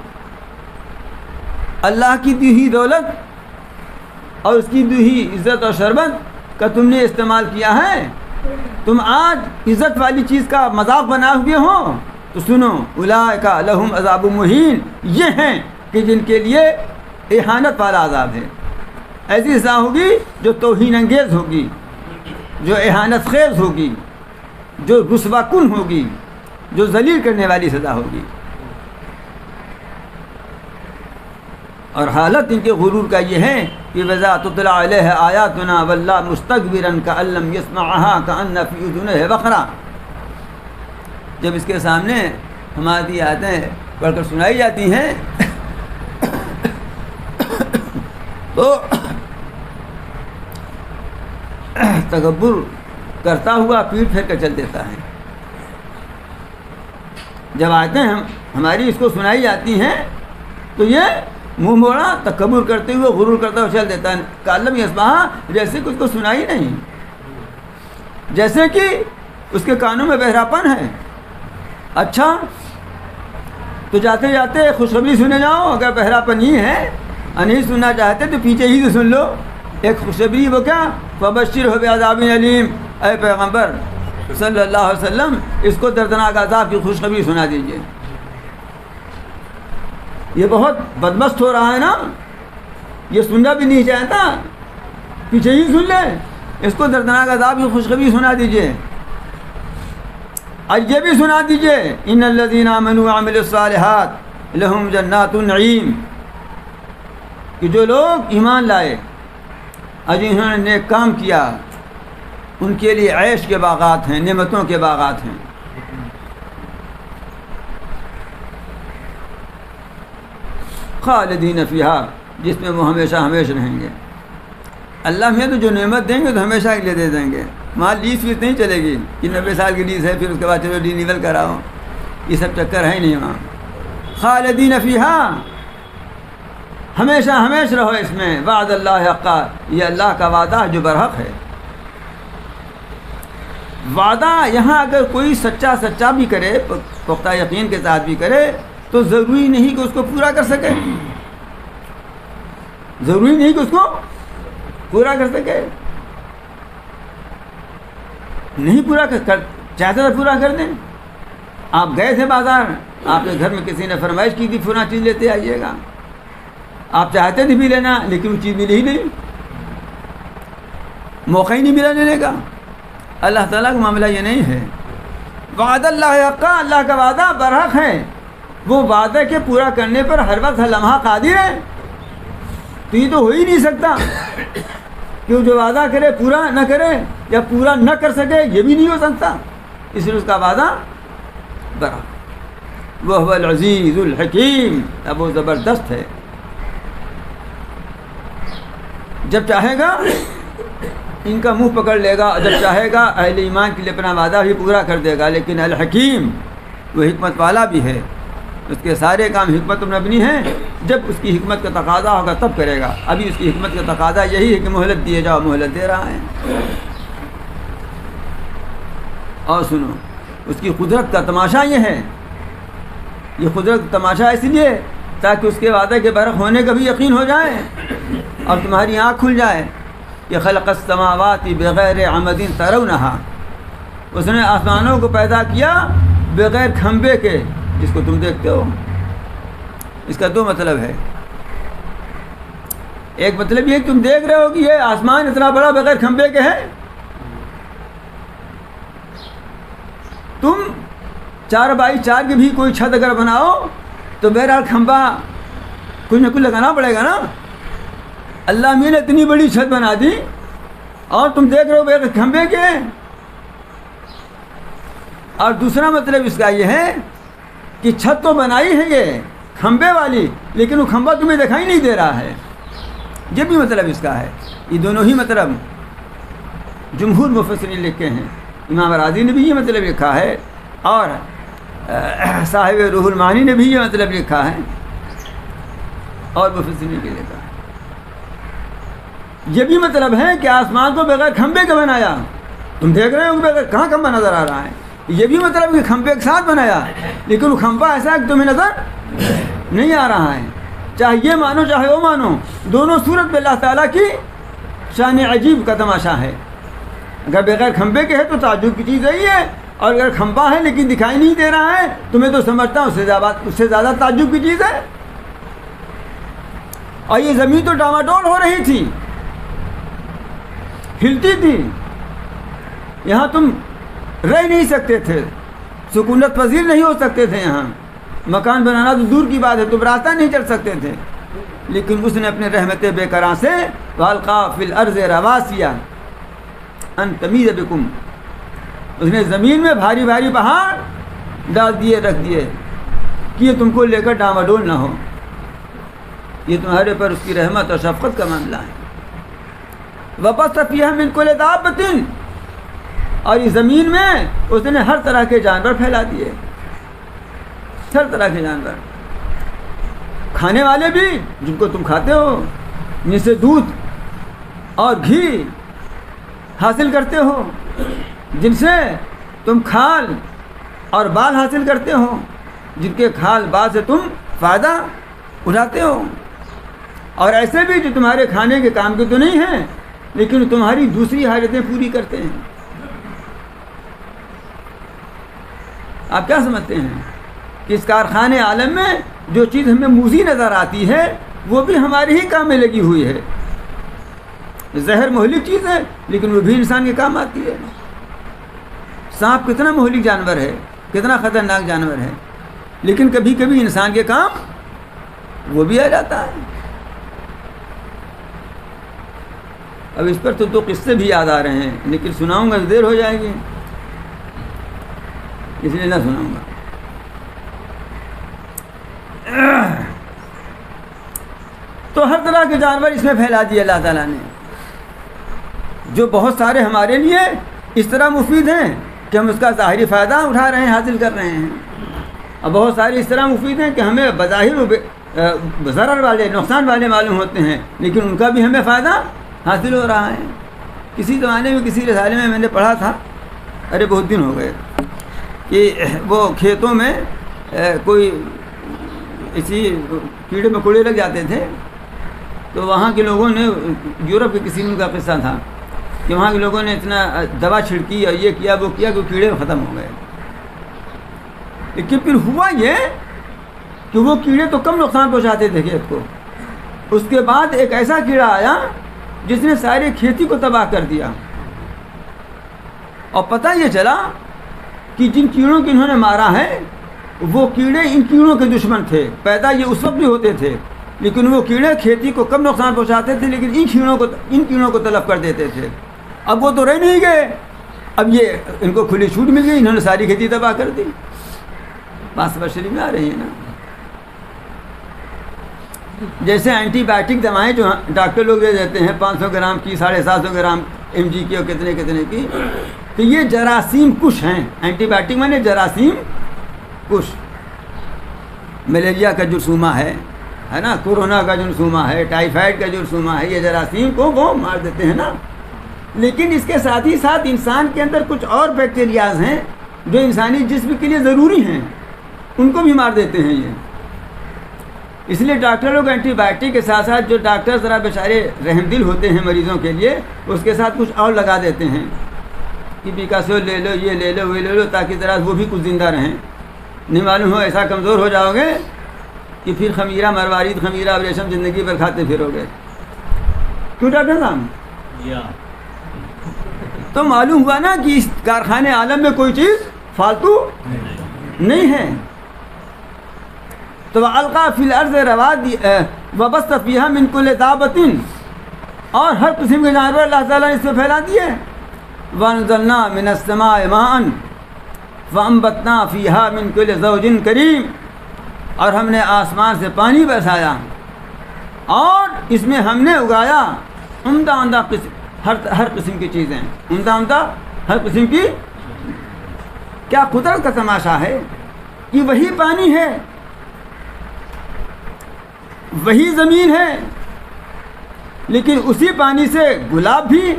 اللہ کی دی ہوئی دولت اور اس کی دی ہوئی عزت اور شربت کا تم نے استعمال کیا ہے، تم آج عزت والی چیز کا مذاق بنا ہوئے ہو، تو سنو، اولئک لہم عذاب مہین، یہ ہیں کہ جن کے لیے اہانت والا عذاب ہے، ایسی سزا ہوگی جو توہین انگیز ہوگی، جو اہانت خیز ہوگی، جو رسوا کن ہوگی، جو ذلیل کرنے والی سزا ہوگی۔ اور حالت ان کے غرور کا یہ ہے کہ وَإِذَا تُتْلَىٰ عَلَيْهِ آيَاتُنَا وَلَّىٰ مُسْتَكْبِرًا كَأَن لَّمْ يَسْمَعْهَا كَأَنَّ فِي أُذُنِهِ وَقْرًا، جب اس کے سامنے ہماری آیتیں پڑھ کر سنائی جاتی ہیں تو تکبر کرتا ہوا پیٹ پھیر کر چل دیتا ہے۔ جب آیتیں ہماری اس کو سنائی جاتی ہیں تو یہ منہ موڑا تکبر کرتے ہوئے غرور کرتا ہوا چل دیتا ہے، کالم یسمعھا، جیسے کہ اس کو سنائی نہیں، جیسے کہ اس کے کانوں میں بہراپن ہے۔ اچھا، تو جاتے جاتے خوشخبری سنے جاؤ، اگر بہراپن ہی ہے اور نہیں سننا چاہتے تو پیچھے ہی سے سن لو ایک خوشخبری، وہ کیا، فبشرہ بعذاب علیم، اے پیغمبر صلی اللہ علیہ وسلم اس کو دردناک عذاب کی خوشخبری سنا دیجیے۔ یہ بہت بدمست ہو رہا ہے نا، یہ سننا بھی نہیں چاہتا، پیچھے ہی سن لے، اس کو دردناک عذاب کی خوشخبری سنا دیجیے۔ اور یہ بھی سنا دیجیے، ان الذین آمنوا وعملوا الصالحات لہم جنات النعیم، کہ جو لوگ ایمان لائے اور جنہوں نے نیک کام کیا ان کے لیے عیش کے باغات ہیں، نعمتوں کے باغات ہیں۔ خالدین فیہا، جس میں وہ ہمیشہ ہمیشہ رہیں گے۔ اللہ میں تو جو نعمت دیں گے تو ہمیشہ کے لیے دے دیں گے، وہاں لیز فیس نہیں چلے گی کہ 90 سال کی لیز ہے پھر اس کے بعد چلو رینیول کراؤ، یہ سب چکر ہے نہیں وہاں۔ خالدین فیہا، ہمیشہ ہمیشہ رہو اس میں، وعد اللہ حقا، یہ اللہ کا وعدہ جو برحق ہے۔ وعدہ یہاں اگر کوئی سچا بھی کرے، پختہ یقین کے ساتھ بھی کرے، تو ضروری نہیں کہ اس کو پورا کر سکے، ضروری نہیں کہ اس کو پورا کر سکے، نہیں پورا چاہتے تو پورا کر دیں۔ آپ گئے تھے بازار، آپ کے گھر میں کسی نے فرمائش کی تھی فلاں چیز لیتے آئیے گا، آپ چاہتے تھے بھی لینا لیکن وہ چیز ملی ہی نہیں، موقع ہی نہیں ملا لینے کا۔ اللہ تعالیٰ کا معاملہ یہ نہیں ہے۔ وعد اللہ حقا، اللہ کا وعدہ برحق ہے، وہ وعدے کے پورا کرنے پر ہر وقت ہر لمحہ قادر ہے۔ تو یہ تو ہو ہی نہیں سکتا کہ وہ جو وعدہ کرے پورا نہ کرے یا پورا نہ کر سکے، یہ بھی نہیں ہو سکتا، اس لیے اس کا وعدہ برحق۔ وَهُوَ الْعَزِيزُ الْحَكِيمُ، اب وہ زبردست ہے، جب چاہے گا ان کا منہ پکڑ لے گا، جب چاہے گا اہل ایمان کے لیے اپنا وعدہ بھی پورا کر دے گا۔ لیکن الحکیم، وہ حکمت والا بھی ہے، اس کے سارے کام حکمت مبنی ہیں، جب اس کی حکمت کا تقاضا ہوگا تب کرے گا۔ ابھی اس کی حکمت کا تقاضا یہی ہے کہ مہلت دیے جاؤ، مہلت دے رہا ہے۔ اور سنو، اس کی قدرت کا تماشا یہ ہے، یہ قدرت کا تماشا اس لیے تاکہ اس کے وعدے کے برحق ہونے کا بھی یقین ہو جائے اور تمہاری آنکھ کھل جائے کہ خلق السماوات بغیر عمد ترونہا، اس نے آسمانوں کو پیدا کیا بغیر کھمبے کے جس کو تم دیکھتے ہو۔ اس کا دو مطلب ہے، ایک مطلب یہ کہ تم دیکھ رہے ہو کہ یہ آسمان اتنا بڑا بغیر کھمبے کے ہے، تم 4x4 کی بھی کوئی چھت اگر بناؤ تو بہرحال کھمبا کچھ نہ کچھ لگانا پڑے گا نا۔ اللہ میں نے اتنی بڑی چھت بنا دی اور تم دیکھ رہے ہو بغیر کھمبے کے۔ اور دوسرا مطلب اس کا یہ ہے کہ چھت تو بنائی ہے یہ کھمبے والی، لیکن وہ کھمبا تمہیں دکھائی نہیں دے رہا ہے، یہ بھی مطلب اس کا ہے۔ یہ دونوں ہی مطلب جمہور مفسرین لکھے ہیں، امام راضی نے بھی یہ مطلب لکھا ہے اور صاحب روح المعانی نے بھی یہ مطلب لکھا ہے اور مفسرین نے لکھا ہے۔ یہ بھی مطلب ہے کہ آسمان کو بغیر کھمبے کے بنایا. تم دیکھ رہے ہو بغیر کہاں کھمبا نظر آ رہا ہے. یہ بھی مطلب کہ کھمبے کے ساتھ بنایا، لیکن وہ کھمبا ایسا کہ تمہیں نظر نہیں آ رہا ہے. چاہے یہ مانو چاہے وہ مانو، دونوں صورت میں اللہ تعالیٰ کی شان عجیب کا تماشا ہے. اگر بغیر کھمبے کے ہے تو تعجب کی چیز یہی ہے، اور اگر کھمبا ہے لیکن دکھائی نہیں دے رہا ہے تو میں تو سمجھتا ہوں اس سے زیادہ تعجب کی چیز ہے. اور یہ زمین تو ڈاواڈول ہو رہی تھی، ہلتی تھی، یہاں تم رہ نہیں سکتے تھے، سکونت پذیر نہیں ہو سکتے تھے. یہاں مکان بنانا تو دور کی بات ہے، تم راستہ نہیں چل سکتے تھے. لیکن اس نے اپنے رحمت بے قرار سے وَأَلْقَىٰ فِي الْأَرْضِ رَوَاسِيَ أَن تَمِيدَ بِكُمْ، اس نے زمین میں بھاری بھاری پہاڑ ڈال دیے، رکھ دیے کہ یہ تم کو لے کر ڈاواڈول نہ ہو. یہ تمہارے پر اس کی رحمت اور شفقت کا معاملہ ہے. وَبَثَّ فِيهَا مِن كُلِّ دَابَّةٍ، اور اس زمین میں اس نے ہر طرح کے جانور پھیلا دیے، ہر طرح کے جانور، کھانے والے بھی جن کو تم کھاتے ہو، جن سے دودھ اور گھی حاصل کرتے ہو، جن سے تم کھال اور بال حاصل کرتے ہو، جن کے کھال بال سے تم فائدہ اٹھاتے ہو، اور ایسے بھی جو تمہارے کھانے کے کام کے تو نہیں ہیں لیکن تمہاری دوسری حاجتیں پوری کرتے ہیں. آپ کیا سمجھتے ہیں کہ اس کارخانے عالم میں جو چیز ہمیں موزی نظر آتی ہے وہ بھی ہمارے ہی کام میں لگی ہوئی ہے. زہر مہلک چیز ہے لیکن وہ بھی انسان کے کام آتی ہے. سانپ کتنا مہلک جانور ہے، کتنا خطرناک جانور ہے، لیکن کبھی کبھی انسان کے کام وہ بھی آ جاتا ہے. اب اس پر تو قصے بھی یاد آ رہے ہیں، لیکن سناؤں گا تو دیر ہو جائے گی، اس لیے نہ سناؤں گا. تو ہر طرح کے جانور اس میں پھیلا دیے اللہ تعالیٰ نے، جو بہت سارے ہمارے لیے اس طرح مفید ہیں کہ ہم اس کا ظاہری فائدہ اٹھا رہے ہیں، حاصل کر رہے ہیں، اور بہت سارے اس طرح مفید ہیں کہ ہمیں بظاہر ضرر والے، نقصان والے معلوم ہوتے ہیں، لیکن ان کا بھی ہمیں فائدہ حاصل ہو رہا ہے. کسی زمانے میں کسی رسالے میں نے پڑھا تھا، ارے بہت دن ہو گئے، کہ وہ کھیتوں میں کوئی اسی کیڑے مکوڑے لگ جاتے تھے، تو وہاں کے لوگوں نے، یورپ کے کسی ملک کا قصہ تھا کہ وہاں کے لوگوں نے اتنا دوا چھڑکی اور یہ کیا وہ کیا کہ کیڑے ختم ہو گئے. لیکن پھر ہوا یہ کہ وہ کیڑے تو کم نقصان پہنچاتے تھے کھیت کو، اس کے بعد ایک ایسا کیڑا آیا جس نے ساری کھیتی کو تباہ کر دیا. اور پتہ یہ چلا کہ جن کیڑوں کو انہوں نے مارا ہے وہ کیڑے ان کیڑوں کے دشمن تھے. پیدا یہ اس وقت بھی ہوتے تھے، لیکن وہ کیڑے کھیتی کو کم نقصان پہنچاتے تھے، لیکن ان کیڑوں کو تلف کر دیتے تھے. اب وہ تو رہ نہیں گئے، اب یہ ان کو کھلی چھوٹ مل گئی، انہوں نے ساری کھیتی تباہ کر دی. بات سمجھ شریف میں آ رہی ہے نا؟ جیسے اینٹی بایوٹک دوائیں جو ڈاکٹر لوگ دے دیتے ہیں 500 گرام کی، 750 گرام mg کی اور کتنے کتنے کی، تو یہ جراثیم کش ہیں. اینٹی بایوٹک میں جراثیم کش. ملیریا کا جرثومہ ہے نا، کورونا کا جرثومہ ہے، ٹائیفائڈ کا جرثومہ ہے، یہ جراثیم کو وہ مار دیتے ہیں نا. لیکن اس کے ساتھ ہی ساتھ انسان کے اندر کچھ اور بیکٹیریاز ہیں جو انسانی جسم کے لیے ضروری ہیں، ان کو بھی مار دیتے ہیں یہ. اس لیے ڈاکٹر لوگ اینٹی بایوٹک کے ساتھ ساتھ، جو ڈاکٹر ذرا بیچارے رحم دل ہوتے ہیں مریضوں کے لیے، اس کے ساتھ کچھ اور لگا دیتے ہیں کہ بیکاسول لے لو، یہ لے لو، وہ لے لو، تاکہ ذرا وہ بھی کچھ زندہ رہیں. نہیں معلوم ہو ایسا کمزور ہو جاؤ گے کہ پھر خمیرہ مروارید، خمیرہ اور ریشم زندگی پر کھاتے پھرو گے. کیوں ڈاکٹر صاحب؟ تو معلوم ہوا نا کہ اس کارخانے عالم میں کوئی چیز فالتو نہیں ہے. تو وَأَلْقَىٰ فِي الْأَرْضِ رَوَاسِيَ وَبَثَّ فِيهَا مِن كُلِّ دَابَّةٍ، اور ہر قسم کے جانور اللہ تعالیٰ نے اس میں پھیلا دیے. وَأَنزَلْنَا مِنَ السَّمَاءِ مَاءً فَأَنبَتْنَا فِيهَا مِن كُلِّ زَوْجٍ كَرِيمٍ، اور ہم نے آسمان سے پانی برسایا اور اس میں ہم نے اگایا عمدہ عمدہ ہر قسم کی چیزیں، عمدہ عمدہ ہر قسم کی. کیا قدرت کا تماشا ہے کہ وہی پانی ہے، وہی زمین ہے، لیکن اسی پانی سے گلاب بھی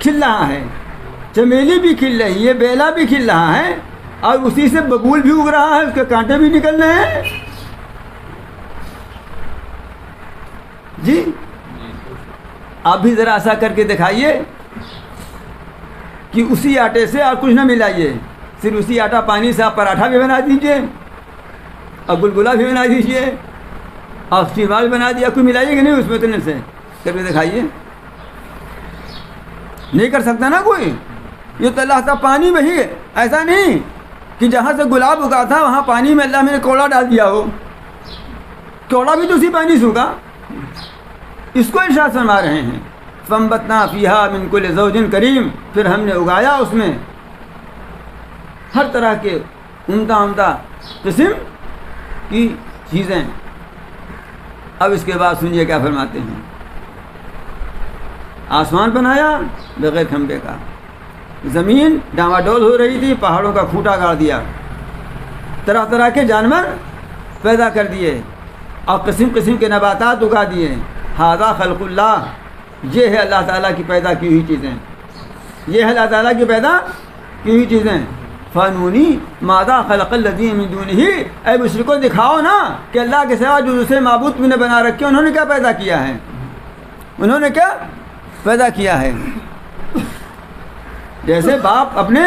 کھل رہا ہے، چمیلی بھی کھل رہی ہے، بیلا بھی کھل رہا ہے، اور اسی سے ببول بھی اگ رہا ہے، اس کے کانٹے بھی نکل رہے ہیں. جی آپ بھی ذرا ایسا کر کے دکھائیے کہ اسی آٹے سے اور کچھ نہ ملائیے، صرف اسی آٹا پانی سے آپ پراٹھا بھی بنا دیجئے اور گلگلا بھی بنا دیجئے اور شیرمال بھی بنا دیا، کوئی ملائیے کہ نہیں اس میں اتنے سے کر کے دکھائیے. نہیں کر سکتا نا کوئی. یہ تو اللہ تعالیٰ پانی میں ہی ہے، ایسا نہیں کہ جہاں سے گلاب اگا تھا وہاں پانی میں اللہ نے کوڑا ڈال دیا ہو، کوڑا بھی تو اسی پانی سے اگا. اس کو ارشاد فرما رہے ہیں فَانبَتْنَا فِيهَا مِن كُلِّ زَوْجٍ كَرِيمٍ، پھر ہم نے اگایا اس میں ہر طرح کے عمدہ قسم کی چیزیں. اب اس کے بعد سنیے کیا فرماتے ہیں. آسمان بنایا بغیر کھمبے کا، زمین ڈاواڈول ہو رہی تھی، پہاڑوں کا کھوٹا گاڑ دیا، طرح طرح کے جانور پیدا کر دیے اور قسم قسم کے نباتات اگا دیے. ھذا خلق اللہ، یہ ہے اللہ تعالیٰ کی پیدا کی ہوئی چیزیں، یہ ہے اللہ تعالیٰ کی پیدا کی ہوئی چیزیں. فانونی ماذا خلق الذین من دونہ، اے مشرکو دکھاؤ نا کہ اللہ کے سوا جو دوسرے معبود تم نے بنا رکھے انہوں نے کیا پیدا کیا ہے، انہوں نے کیا پیدا کیا ہے. جیسے باپ اپنے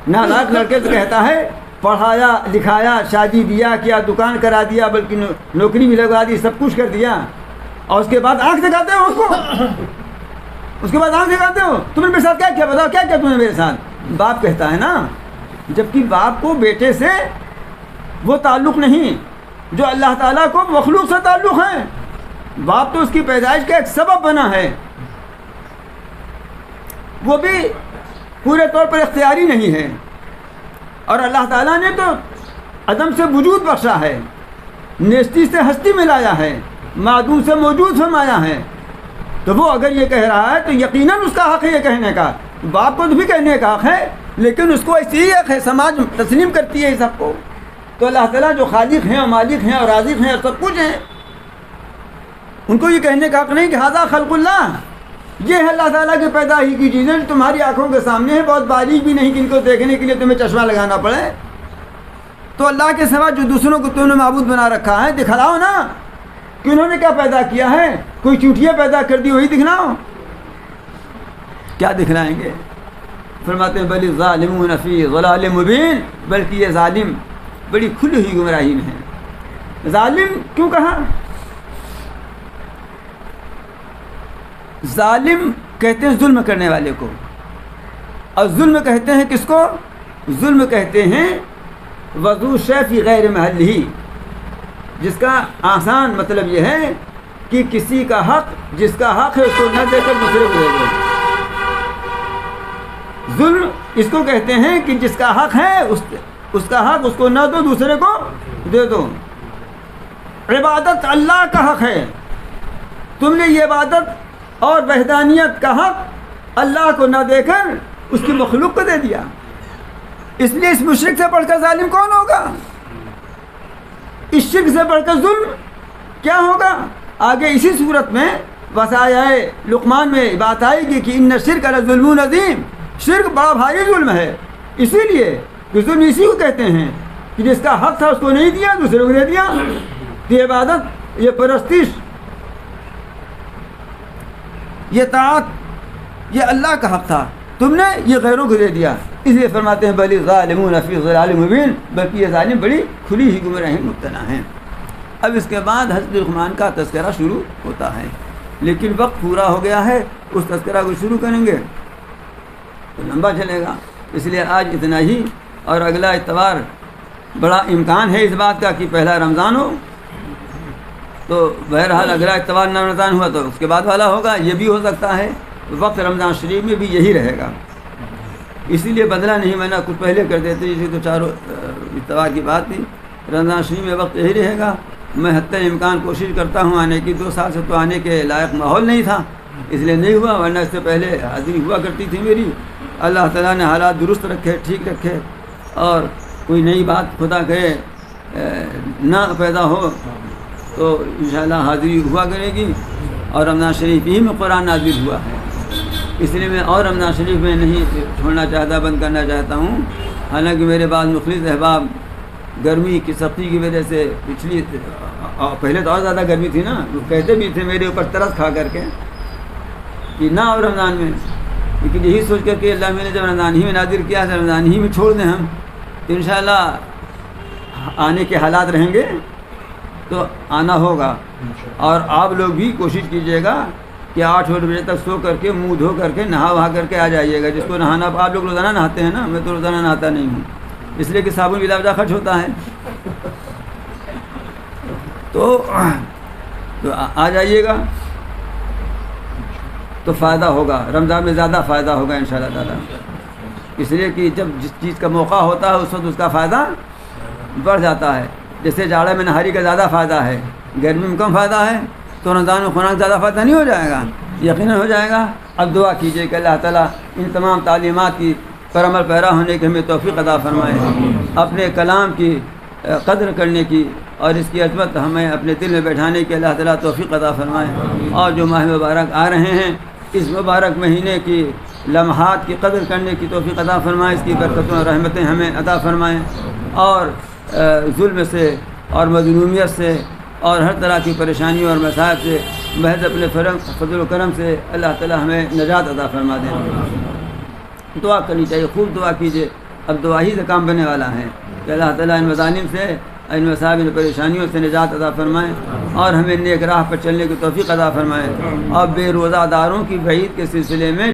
نالاک لڑکے سے کہتا ہے پڑھایا لکھایا، شادی بیاہ کیا، دکان کرا دیا، بلکہ نوکری بھی لگوا دی، سب کچھ کر دیا، اور اس کے بعد آنکھ دکھاتے ہو اس کو، اس کے بعد آنکھ دکھاتے ہو تم نے میرے ساتھ کیا کیا، بتاؤ کیا کیا تم نے میرے ساتھ. باپ کہتا ہے نا، جبکہ باپ کو بیٹے سے وہ تعلق نہیں جو اللہ تعالیٰ کو مخلوق سے تعلق ہے. باپ تو اس کی پیدائش کا ایک سبب بنا ہے، وہ بھی پورے طور پر اختیاری نہیں ہے. اور اللہ تعالیٰ نے تو عدم سے وجود بخشا ہے، نیستی سے ہستی ملایا ہے، معدوم سے موجود فرمایا ہے. تو وہ اگر یہ کہہ رہا ہے تو یقیناً اس کا حق ہے یہ کہنے کا. باپ کو تو بھی کہنے کا حق ہے، لیکن اس کو ایسی حق ہے، سماج تسلیم کرتی ہے سب کو. تو اللہ تعالیٰ جو خالق ہیں اور مالک ہیں اور رازق ہیں اور سب کچھ ہیں، ان کو یہ کہنے کا حق نہیں کہ ھذا خلق اللہ، یہ ہے اللہ تعالیٰ کی پیدا ہی کی چیزیں جو تمہاری آنکھوں کے سامنے ہے، بہت باریک بھی نہیں کہ ان کو دیکھنے کے لیے تمہیں چشمہ لگانا پڑے. تو اللہ کے سوا جو دوسروں کو تم نے معبود بنا رکھا ہے دکھلاؤ نا کہ انہوں نے کیا پیدا کیا ہے. کوئی چوٹیاں پیدا کر دی وہی دکھلاؤ، کیا دکھلائیں گے. فرماتے ہیں بل الظالمون فی ضلال مبین، بلکہ یہ ظالم بڑی کھلی ہوئی گمراہی میں ہے. ظالم کیوں کہا؟ ظالم کہتے ہیں ظلم کرنے والے کو، اور ظلم کہتے ہیں کس کو؟ ظلم کہتے ہیں وضع شیء فی غیر محلہ، جس کا آسان مطلب یہ ہے کہ کسی کا حق جس کا حق ہے اس کو نہ دے کر دوسرے کو دے دو. ظلم اس کو کہتے ہیں کہ جس کا حق ہے اس کا حق اس کو نہ دو دوسرے کو دے دو. عبادت اللہ کا حق ہے، تم نے یہ عبادت اور وحدانیت کا حق اللہ کو نہ دے کر اس کی مخلوق کو دے دیا. اس لیے اس مشرک سے بڑھ کر ظالم کون ہوگا؟ اس شرک سے بڑھ کر ظلم کیا ہوگا؟ آگے اسی صورت میں وصایا لقمان میں بات آئے گی کہ ان الشرک لظلم عظیم، شرک بڑا بھاری ظلم ہے. اسی لیے کہ ظلم اسی کو کہتے ہیں کہ جس کا حق تھا اس کو نہیں دیا دوسرے کو دے دیا. یہ عبادت، یہ پرستش، یہ طاعت یہ اللہ کا حق تھا، تم نے یہ غیروں کو دے دیا. اس لیے فرماتے ہیں بل الظالمون فی ضلال مبین، بلکہ یہ ظالم بڑی کھلی ہی گمراہی میں مبتلا ہیں. اب اس کے بعد حضرت لقمان کا تذکرہ شروع ہوتا ہے، لیکن وقت پورا ہو گیا ہے. اس تذکرہ کو شروع کریں گے تو لمبا چلے گا، اس لیے آج اتنا ہی. اور اگلا اتوار بڑا امکان ہے اس بات کا کہ پہلا رمضان ہو، تو بہرحال اگلا اتوار نہ رمضان ہوا تو اس کے بعد والا ہوگا، یہ بھی ہو سکتا ہے. وقت رمضان شریف میں بھی یہی رہے گا، اسی لیے بدلا نہیں، میں نے کچھ پہلے کر دیتے، اسی تو چاروں اتوار کی بات تھی. رمضان شریف میں وقت یہی رہے گا. میں حتی امکان کوشش کرتا ہوں آنے کی، 2 سال سے تو آنے کے لائق ماحول نہیں تھا، اس لیے نہیں ہوا، ورنہ اس سے پہلے حاضری ہوا کرتی تھی میری. اللہ تعالیٰ نے حالات درست رکھے، ٹھیک رکھے، اور کوئی نئی بات خدا کہے نہ پیدا ہو تو انشاءاللہ حاضری ہوا کرے گی. اور رمضان شریف ہی میں قرآن نازل ہوا ہے، اس لیے میں اور رمضان شریف میں نہیں چھوڑنا چاہتا، بند کرنا چاہتا ہوں۔ حالانکہ میرے بعض مخلص احباب گرمی کی سختی کی وجہ سے پہلے تو اور زیادہ گرمی تھی نا، وہ کہتے بھی تھے میرے اوپر ترس کھا کر کے کہ نہ اب رمضان میں، لیکن یہی سوچ کر کہ اللہ میں نے جب رمضان ہی میں نازل کیا ہے رمضان ہی میں چھوڑ دیں ہم، تو انشاءاللہ آنے کے حالات رہیں گے تو آنا ہوگا۔ اور آپ لوگ بھی کوشش کیجیے گا کہ 8 بجے تک سو کر کے منہ دھو کر کے نہا وہا کر کے آ جائیے گا۔ جس کو نہانا، آپ لوگ روزانہ نہاتے ہیں نا، میں تو روزانہ نہاتا نہیں ہوں، اس لیے کہ صابن بلا وجہ خرچ ہوتا ہے، تو آ جائیے گا تو فائدہ ہوگا، رمضان میں زیادہ فائدہ ہوگا انشاءاللہ تعالیٰ، اس لیے کہ جب جس چیز کا موقع ہوتا ہے اس وقت اس کا فائدہ بڑھ جاتا ہے۔ جیسے جاڑے میں نہاری کا زیادہ فائدہ ہے، گرمی میں کم فائدہ ہے، تو رمضان میں خوراک زیادہ فائدہ نہیں ہو جائے گا؟ یقیناً ہو جائے گا۔ اب دعا کیجیے کہ اللہ تعالیٰ ان تمام تعلیمات کی پر عمل پیرا ہونے کی ہمیں توفیق عطا فرمائے، اپنے کلام کی قدر کرنے کی اور اس کی عظمت ہمیں اپنے دل میں بیٹھانے کی اللہ تعالیٰ توفیق عطا فرمائے۔ اور جو ماہ مبارک آ رہے ہیں، اس مبارک مہینے کی لمحات کی قدر کرنے کی توفیق عطا فرمائے، اس کی برکتوں اور رحمتیں ہمیں عطا فرمائیں، اور ظلم سے اور مظلومیت سے اور ہر طرح کی پریشانیوں اور مصائب سے محض اپنے فضل و کرم سے اللہ تعالیٰ ہمیں نجات عطا فرما دیں۔ دعا کرنی چاہیے، خوب دعا کیجیے، اب دعا ہی سے کام بننے والا ہے کہ اللہ تعالیٰ ان مظالم سے، ان مصائب، ان پریشانیوں سے نجات عطا فرمائے اور ہمیں نیک راہ پر چلنے کی توفیق عطا فرمائے، اور بے روزہ داروں کی وعید کے سلسلے میں